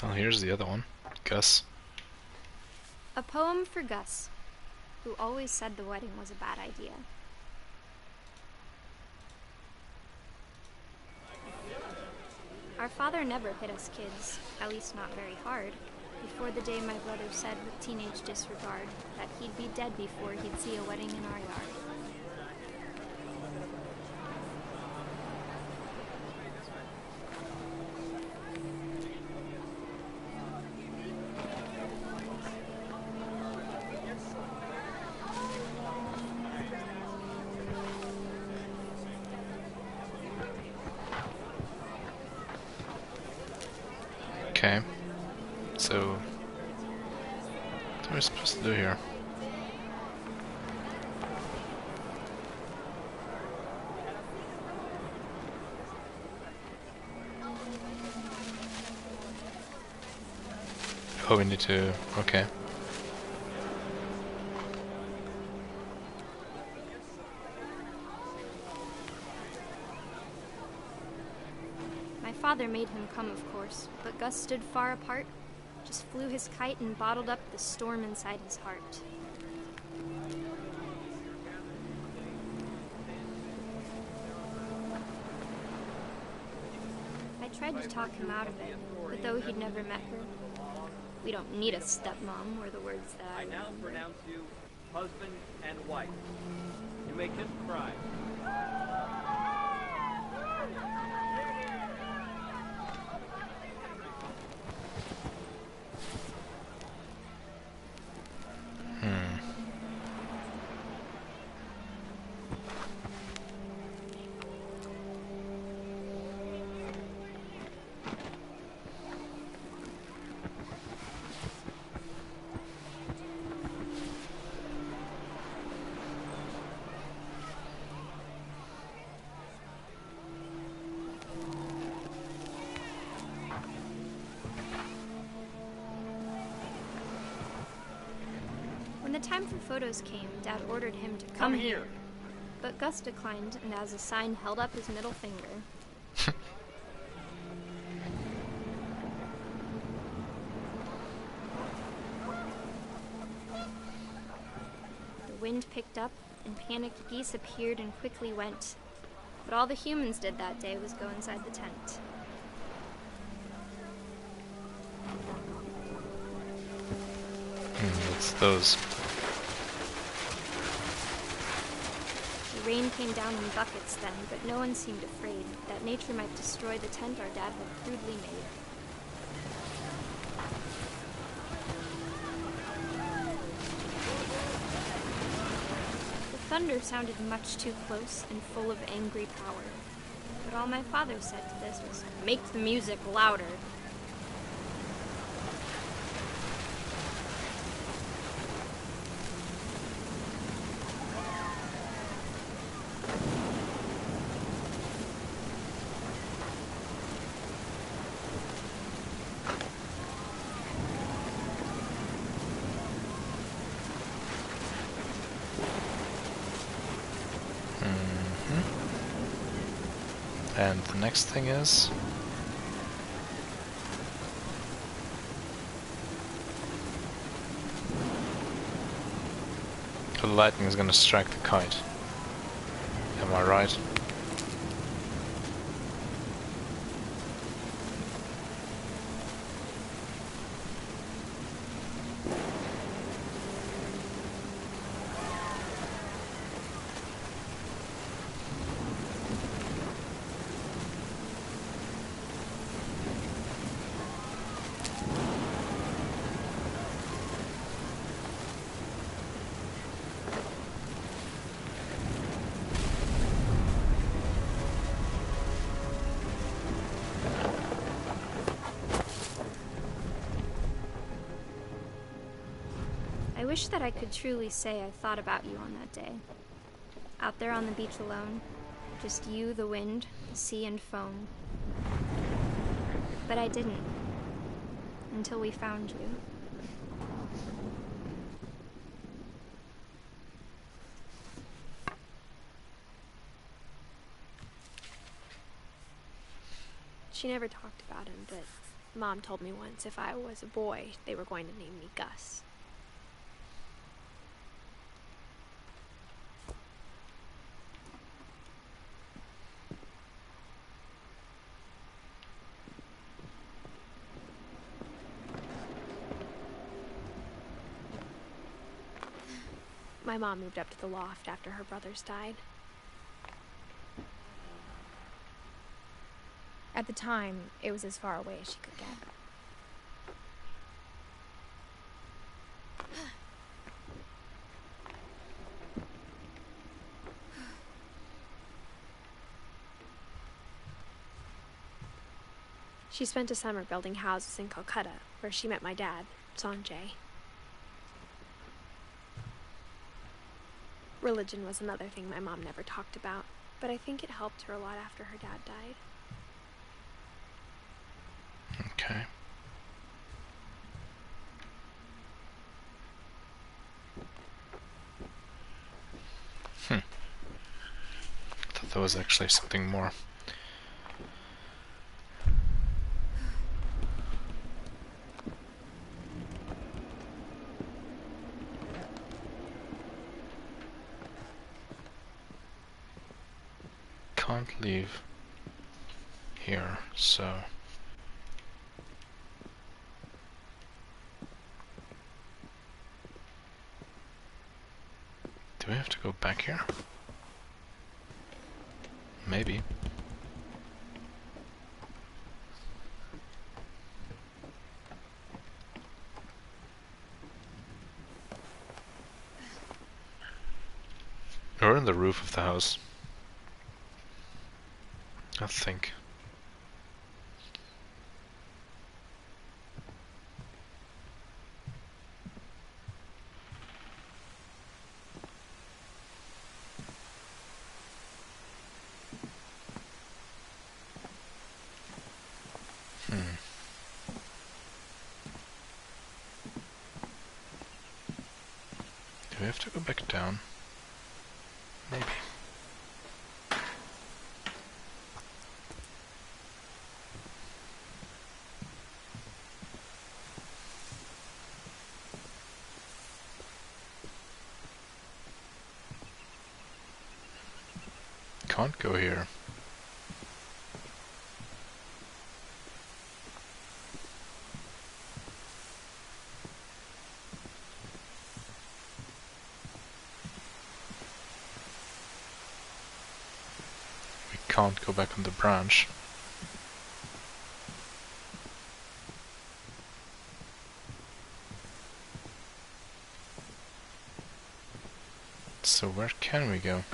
Oh, here's the other one. Gus. A poem for Gus, who always said the wedding was a bad idea. Our father never hit us kids, at least not very hard, before the day my brother said with teenage disregard that he'd be dead before he'd see a wedding in our yard. Okay. So, what am I supposed to do here? Oh, we need to... okay. My father made him come, of course, but Gus stood far apart, just flew his kite and bottled up the storm inside his heart. I tried to talk him out of it, but though he'd never met her, "We don't need a stepmom," were the words that I now remember. pronounce you husband and wife. You make him cry. When the time for photos came, Dad ordered him to come here. But Gus declined, and as a sign held up his middle finger. The wind picked up, and panicked geese appeared and quickly went. But all the humans did that day was go inside the tent. What's those? The rain came down in buckets then, but no one seemed afraid that nature might destroy the tent our dad had crudely made. The thunder sounded much too close and full of angry power. But all my father said to this was, "Make the music louder." And the next thing is... the lightning is gonna strike the kite. Am I right? I wish that I could truly say I thought about you on that day. Out there on the beach alone, just you, the wind, the sea, and foam. But I didn't. Until we found you. She never talked about him, but Mom told me once if I was a boy, they were going to name me Gus. My mom moved up to the loft after her brothers died. At the time, it was as far away as she could get. She spent a summer building houses in Calcutta, where she met my dad, Sanjay. Religion was another thing my mom never talked about, but I think it helped her a lot after her dad died. Okay. I thought there was actually something more. Can't leave here, so... do we have to go back here? maybe. Or in the roof of the house. I think. Do we have to go back down? Maybe. Can't go here. We can't go back on the branch. So where can we go?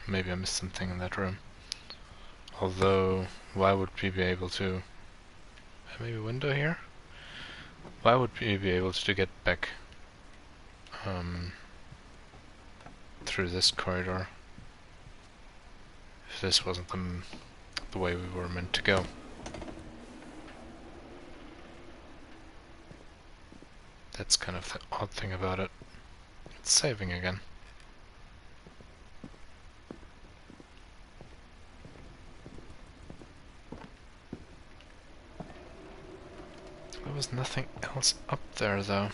Maybe I missed something in that room. Although, why would we be able to... Maybe a window here? Why would we be able to get back through this corridor if this wasn't the way we were meant to go? That's kind of the odd thing about it. It's saving again. There was nothing else up there though.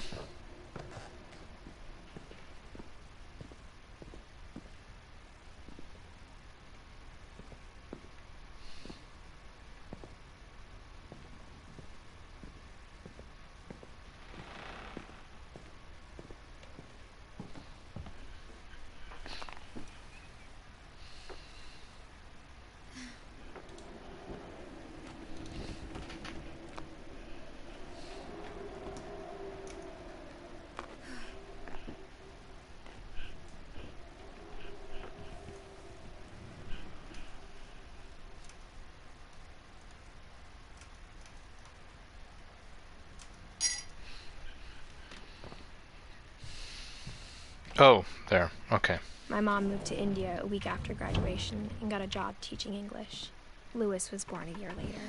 Oh, there. Okay. My mom moved to India a week after graduation and got a job teaching English. Louis was born a year later.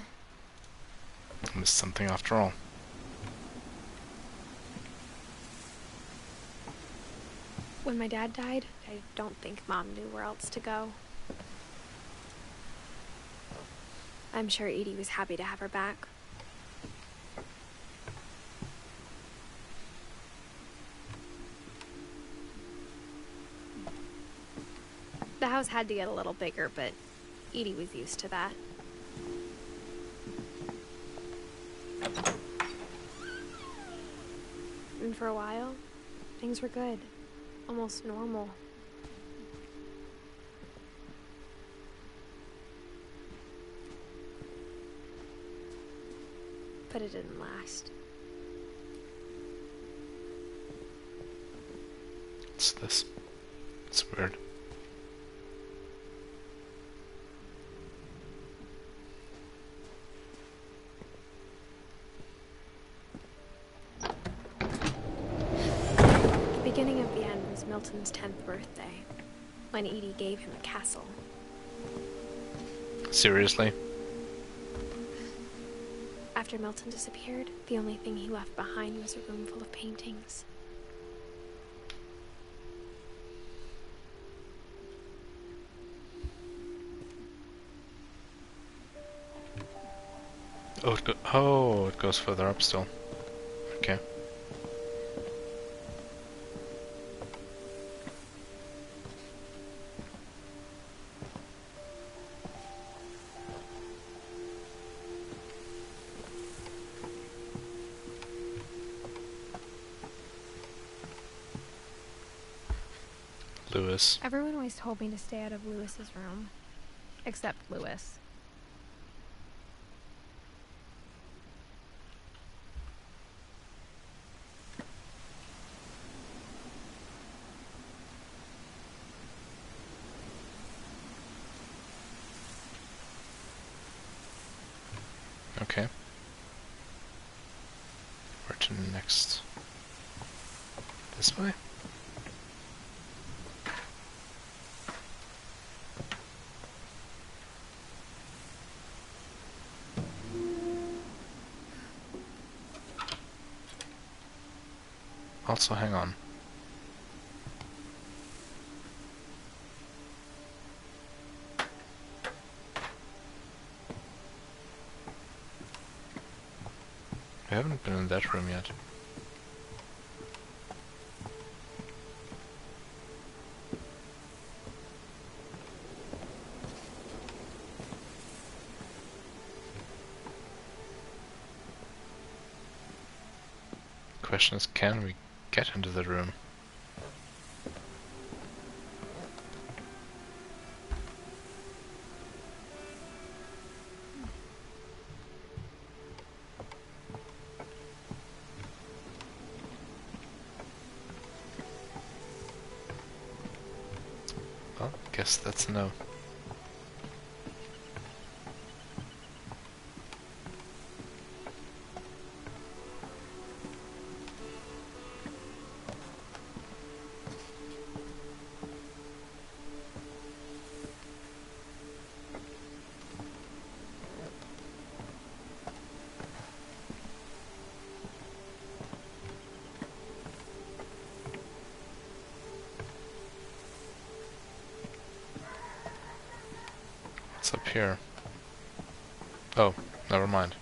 I missed something after all. When my dad died, I don't think Mom knew where else to go. I'm sure Edie was happy to have her back. The house had to get a little bigger, but Edie was used to that. And for a while, things were good. Almost normal. But it didn't last. What's this? It's weird. The beginning of the end was Milton's 10th birthday, when Edie gave him a castle. Seriously? After Milton disappeared, the only thing he left behind was a room full of paintings. Oh, it goes further up still. Okay. Lewis. Everyone always told me to stay out of Lewis's room. Except Lewis. Okay. Where to next? This way? Also, hang on. We haven't been in that room yet. Question is, can we get into the room? Well, guess that's a no. What's up here? Oh, never mind.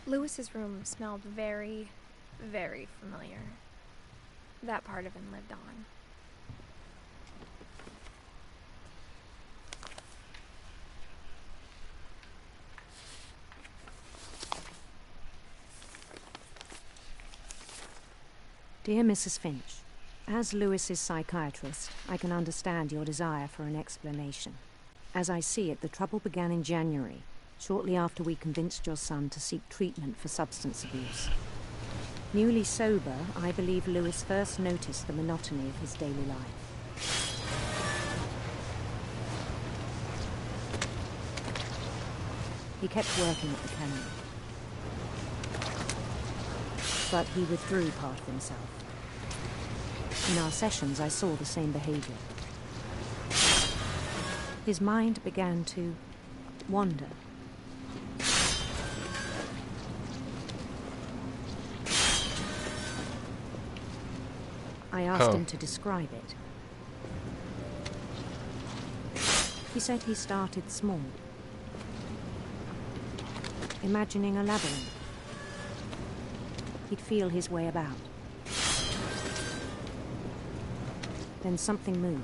Lewis's room smelled very, very familiar. That part of him lived on. Dear Mrs. Finch, as Lewis's psychiatrist, I can understand your desire for an explanation. As I see it, the trouble began in January, shortly after we convinced your son to seek treatment for substance abuse. Newly sober, I believe Lewis first noticed the monotony of his daily life. He kept working at the cannery, but he withdrew part of himself. In our sessions, I saw the same behavior. His mind began to wander. I asked him to describe it. He said he started small, imagining a labyrinth. He'd feel his way about. Then something moved.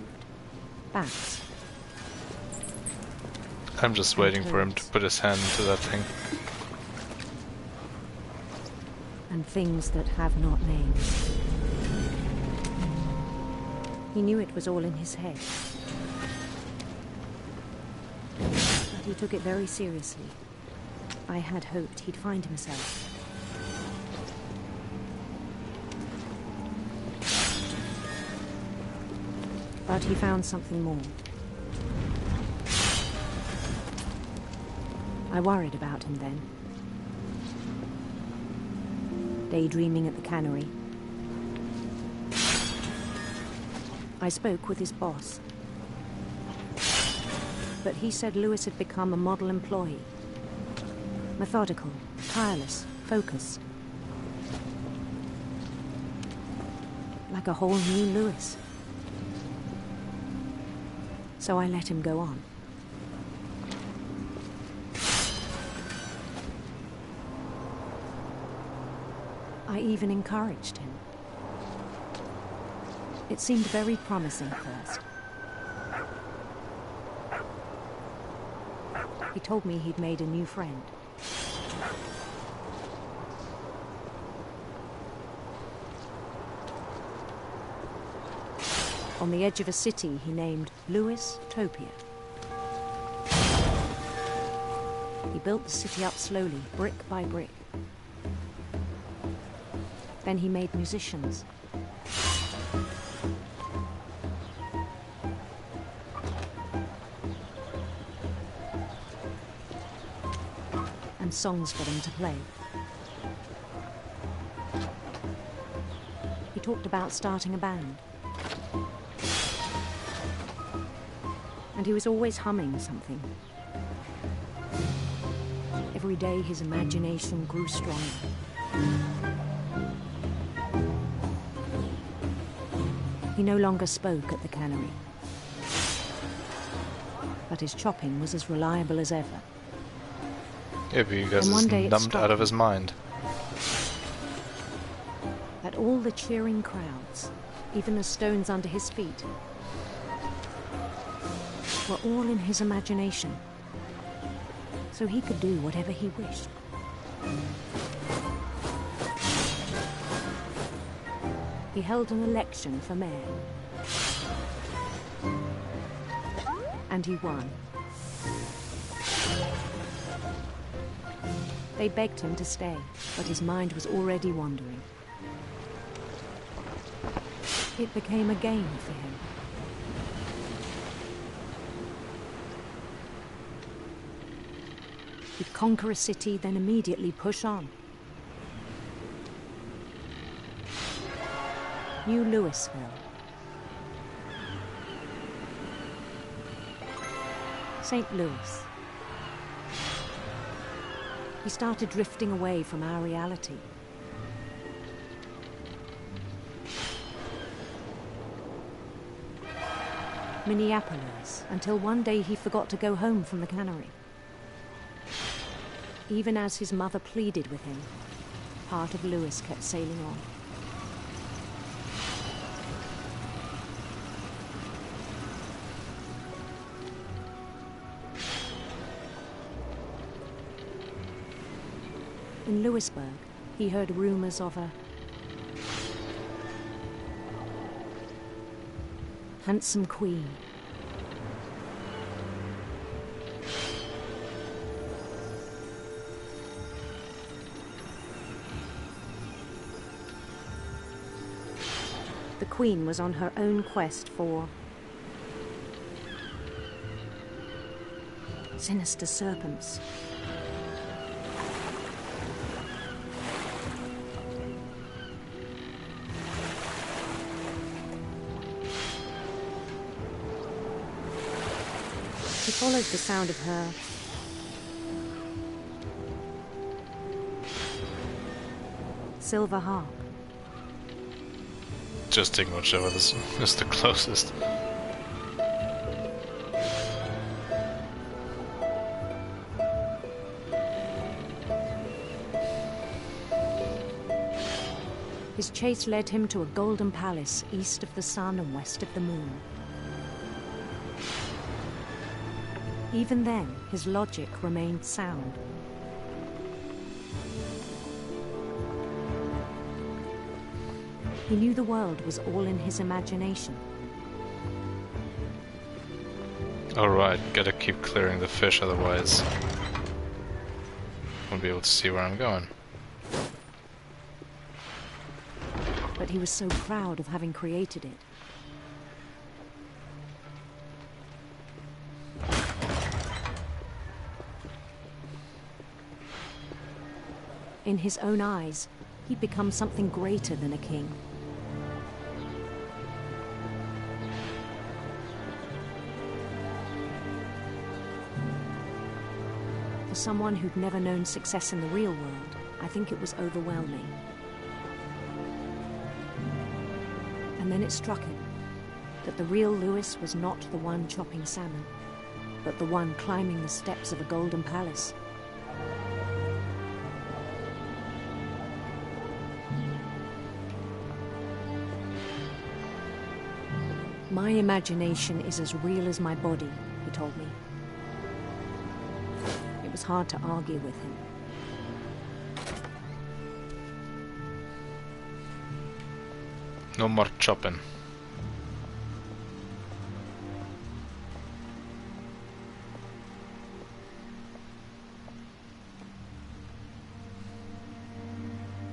Bats. I'm just waiting for him to put his hand into that thing. And things that have not names. He knew it was all in his head. But he took it very seriously. I had hoped he'd find himself. But he found something more. I worried about him then. Daydreaming at the cannery. I spoke with his boss. But he said Lewis had become a model employee. Methodical, tireless, focused. Like a whole new Lewis. So I let him go on. I even encouraged him. It seemed very promising first. He told me he'd made a new friend. On the edge of a city he named Lewis Topia. He built the city up slowly, brick by brick. Then he made musicians. And songs for them to play. He talked about starting a band. And he was always humming something. Every day his imagination grew stronger. He no longer spoke at the cannery. But his chopping was as reliable as ever. Yeah, because And one he's day it numbed struck out of me his mind. That all the cheering crowds, even the stones under his feet, were all in his imagination. So he could do whatever he wished. He held an election for mayor. And he won. They begged him to stay, but his mind was already wandering. It became a game for him. He'd conquer a city, then immediately push on. New Louisville. St. Louis. He started drifting away from our reality. Minneapolis, until one day he forgot to go home from the cannery. Even as his mother pleaded with him, part of Lewis kept sailing on. In Lewisburg, he heard rumors of a handsome queen. The queen was on her own quest for sinister serpents. He followed the sound of her silver harp. Just take whichever is the closest. His chase led him to a golden palace east of the sun and west of the moon. Even then, his logic remained sound. He knew the world was all in his imagination. Alright, gotta keep clearing the fish, otherwise won't be able to see where I'm going. But he was so proud of having created it. In his own eyes, he'd become something greater than a king. For someone who'd never known success in the real world, I think it was overwhelming. And then it struck him that the real Lewis was not the one chopping salmon, but the one climbing the steps of a golden palace. My imagination is as real as my body, he told me. It was hard to argue with him. No more chopping.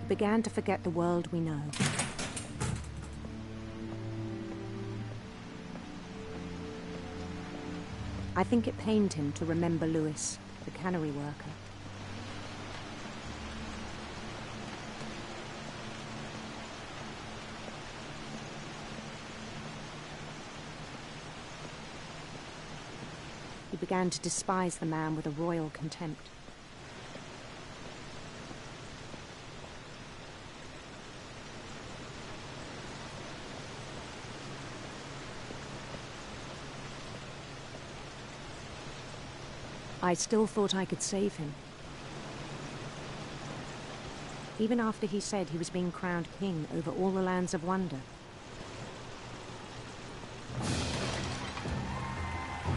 We began to forget the world we know. I think it pained him to remember Lewis, the cannery worker. He began to despise the man with a royal contempt. I still thought I could save him. Even after he said he was being crowned king over all the lands of wonder.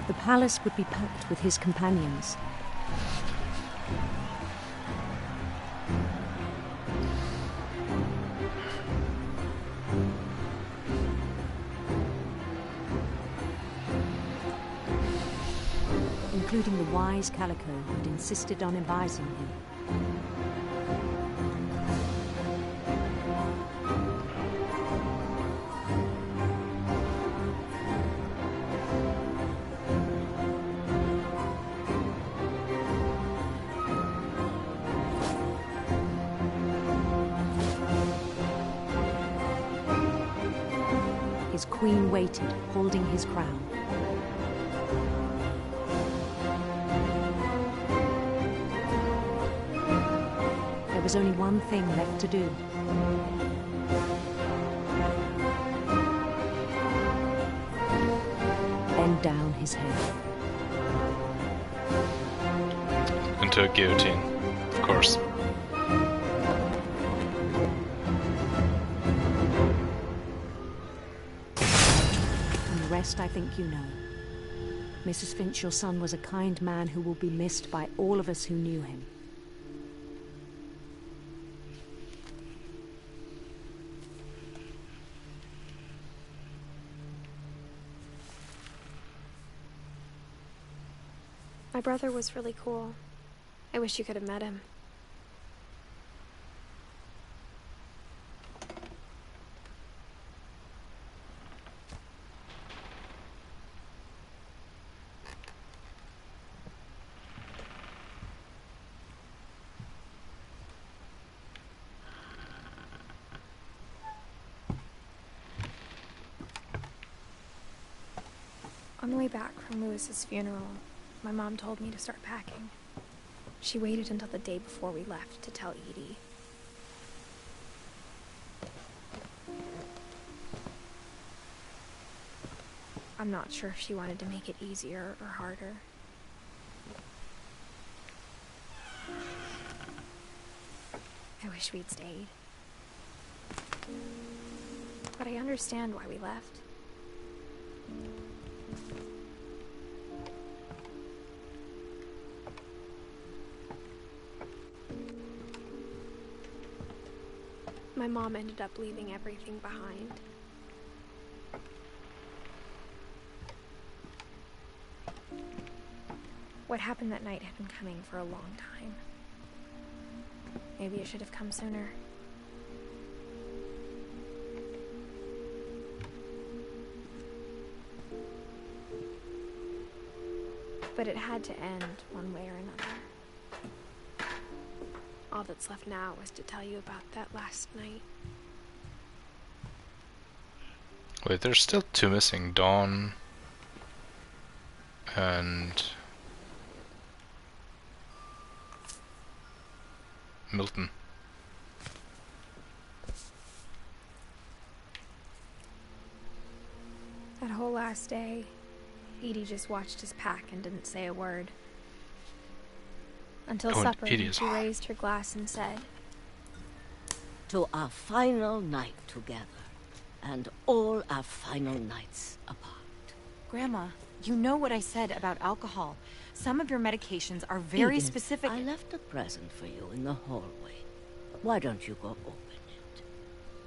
The palace would be packed with his companions. Including the wise Calico who'd insisted on advising him. His queen waited, holding his crown. There was only one thing left to do. Bend down his head. Into a guillotine, of course. And the rest I think you know. Mrs. Finch, your son was a kind man who will be missed by all of us who knew him. My brother was really cool. I wish you could have met him. On the way back from Lewis's funeral, my mom told me to start packing. She waited until the day before we left to tell Edie. I'm not sure if she wanted to make it easier or harder. I wish we'd stayed. But I understand why we left. My mom ended up leaving everything behind. What happened that night had been coming for a long time. Maybe it should have come sooner. But it had to end one way or another. All that's left now is to tell you about that last night. Wait, there's still two missing. Dawn and Milton. That whole last day, Edie just watched us pack and didn't say a word. Until supper, when she raised her glass and said, "To our final night together, and all our final nights apart." Grandma, you know what I said about alcohol. Some of your medications are very Edith, specific. I left a present for you in the hallway. Why don't you go open it?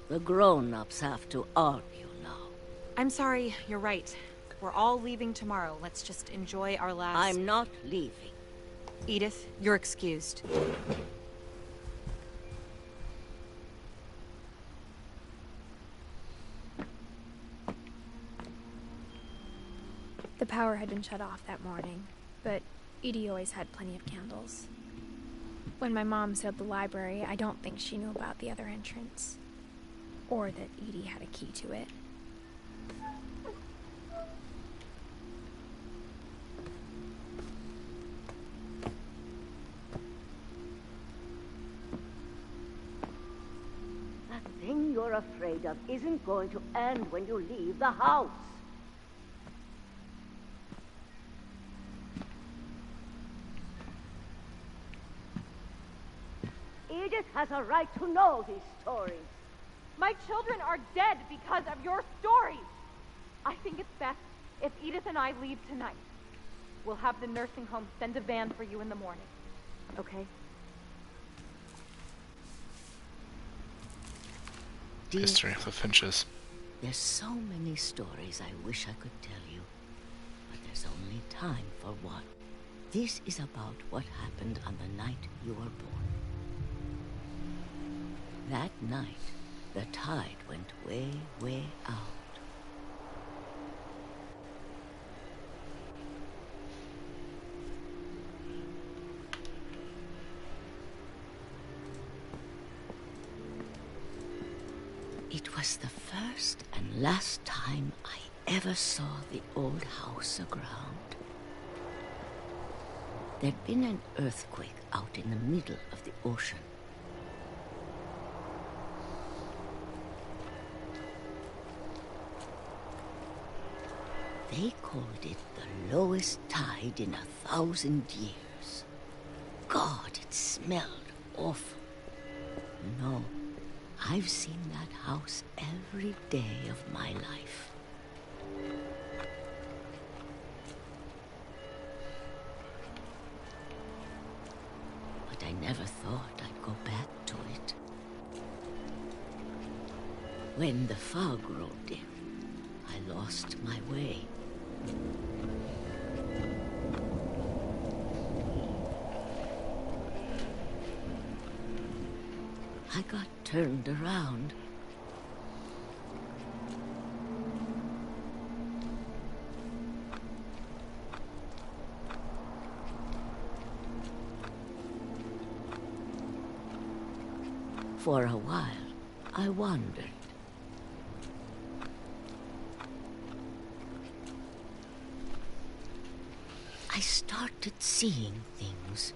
The grown-ups have to argue now. I'm sorry, you're right. We're all leaving tomorrow. Let's just enjoy our last... I'm not leaving. Edith, you're excused. The power had been shut off that morning, but Edie always had plenty of candles. When my mom sealed the library, I don't think she knew about the other entrance, or that Edie had a key to it. That thing you're afraid of isn't going to end when you leave the house. Edith has a right to know these stories. My children are dead because of your stories. I think it's best if Edith and I leave tonight. We'll have the nursing home send a van for you in the morning. Okay? History of the Finches. There's so many stories I wish I could tell you, but there's only time for one. This is about what happened on the night you were born. That night, the tide went way, way out. It was the first and last time I ever saw the old house aground. There'd been an earthquake out in the middle of the ocean. They called it the lowest tide in 1,000 years. God, it smelled awful. No, I've seen that house every day of my life. But I never thought I'd go back to it. When the fog rolled in, I lost my way. I got turned around. For a while, I wandered. I started seeing things.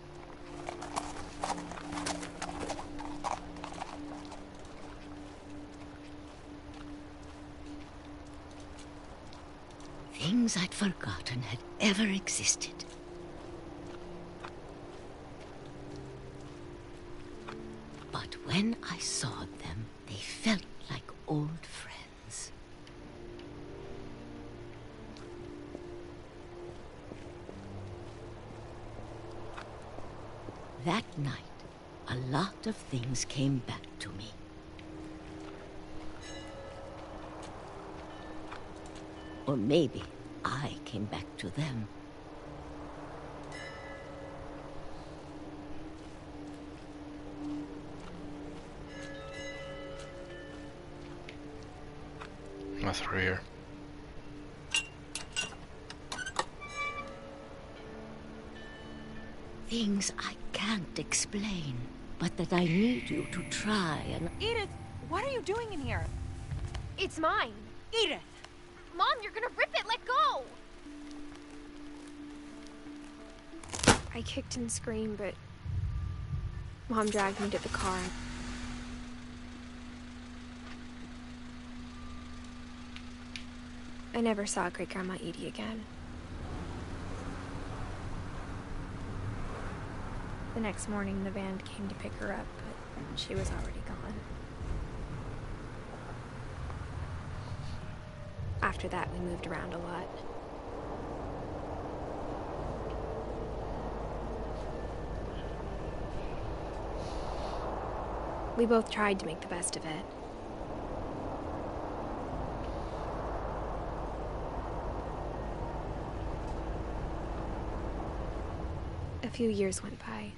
Things I'd forgotten had ever existed. But when I saw them, they felt like old friends. That night, a lot of things came back to me. Or maybe I came back to them. I'm through here. Things I can't explain, but that I need you to try and... Edith, what are you doing in here? It's mine. Edith! Mom, you're gonna rip it! Let go! I kicked and screamed, but Mom dragged me to the car. I never saw Great-Grandma Edie again. The next morning, the band came to pick her up, but she was already gone. After that, we moved around a lot. We both tried to make the best of it. A few years went by.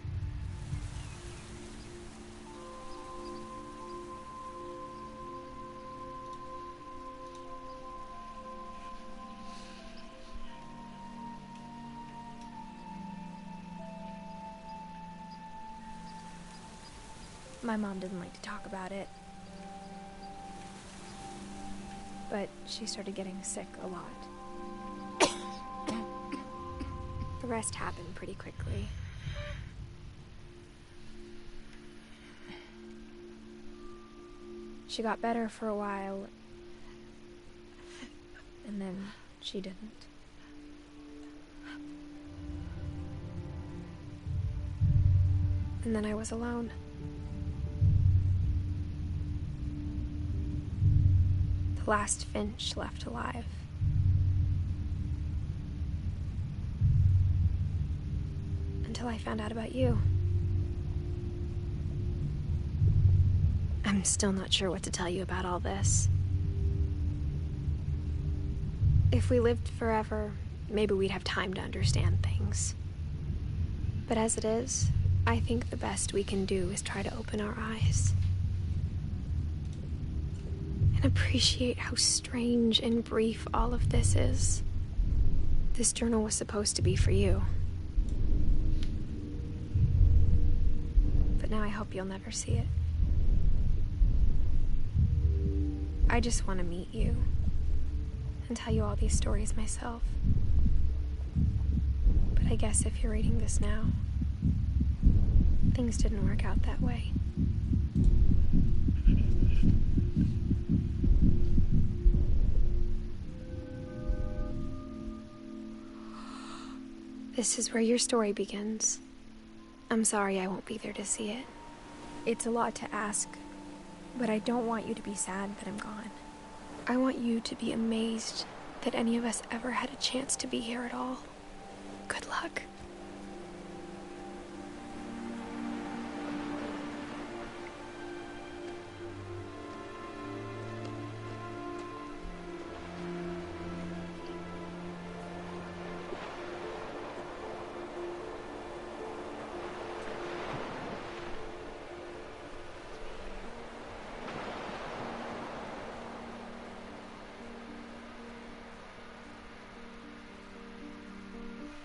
My mom didn't like to talk about it, but she started getting sick a lot. The rest happened pretty quickly. She got better for a while, and then she didn't. And then I was alone. The last Finch left alive. Until I found out about you. I'm still not sure what to tell you about all this. If we lived forever, maybe we'd have time to understand things. But as it is, I think the best we can do is try to open our eyes. And appreciate how strange and brief all of this is. This journal was supposed to be for you. But now I hope you'll never see it. I just want to meet you and tell you all these stories myself. But I guess if you're reading this now, things didn't work out that way. This is where your story begins. I'm sorry I won't be there to see it. It's a lot to ask, but I don't want you to be sad that I'm gone. I want you to be amazed that any of us ever had a chance to be here at all. Good luck.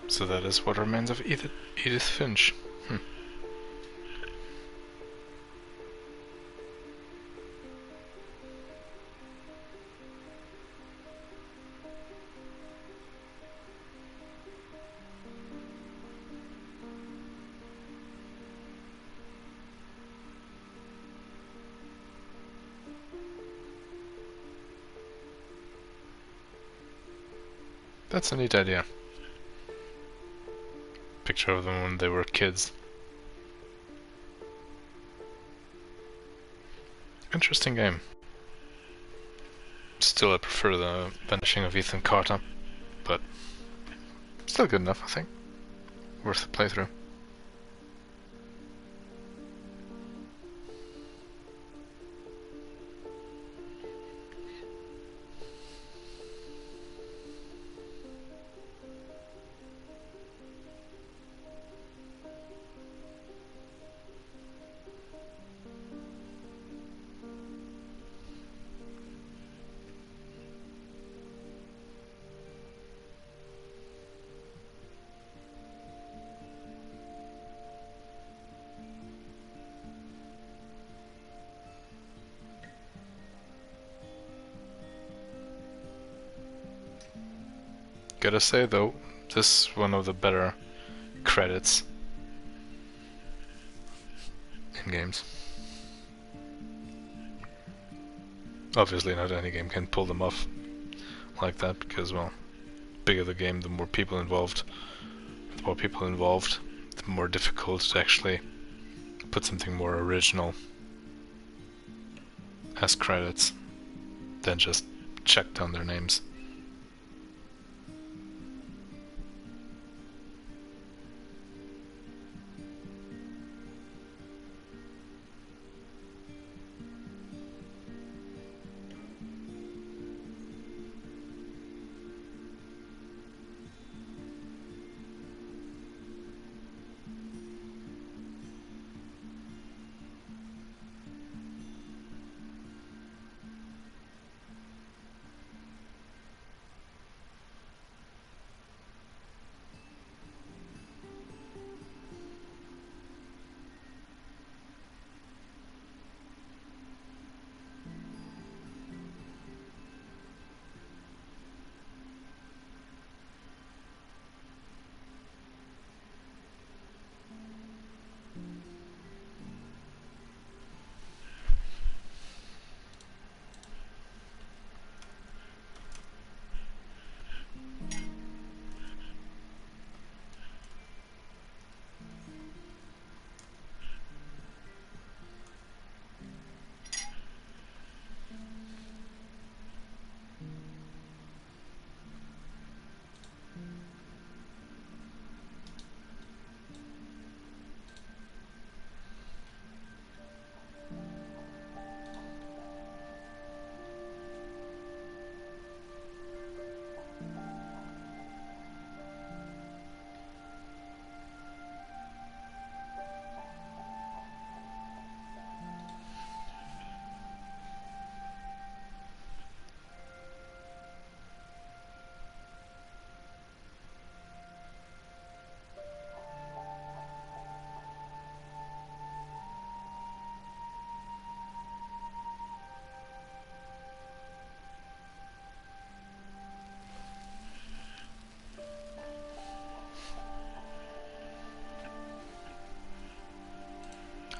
So that is what remains of Edith Finch. That's a neat idea. Picture of them when they were kids. Interesting game. Still, I prefer the Vanishing of Ethan Carter, but still good enough, I think. Worth a playthrough. Gotta say though, this is one of the better credits in games. Obviously not any game can pull them off like that because, well, bigger the game, the more people involved. The more people involved, the more difficult to actually put something more original as credits than just check down their names.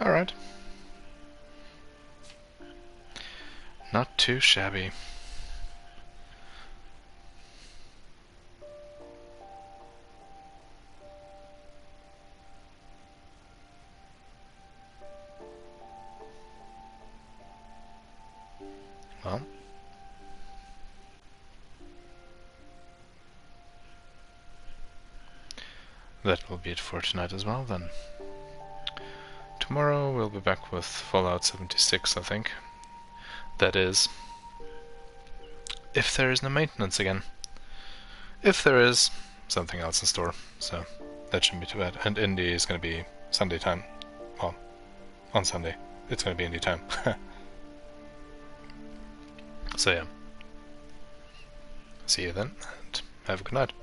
Alright. Not too shabby. Well, that will be it for tonight as well then. Tomorrow we'll be back with Fallout 76, I think. That is, if there is no maintenance again. If there is, something else in store, so that shouldn't be too bad. And Indie is going to be Sunday time. Well, on Sunday. It's going to be Indie time. So yeah. See you then, and have a good night.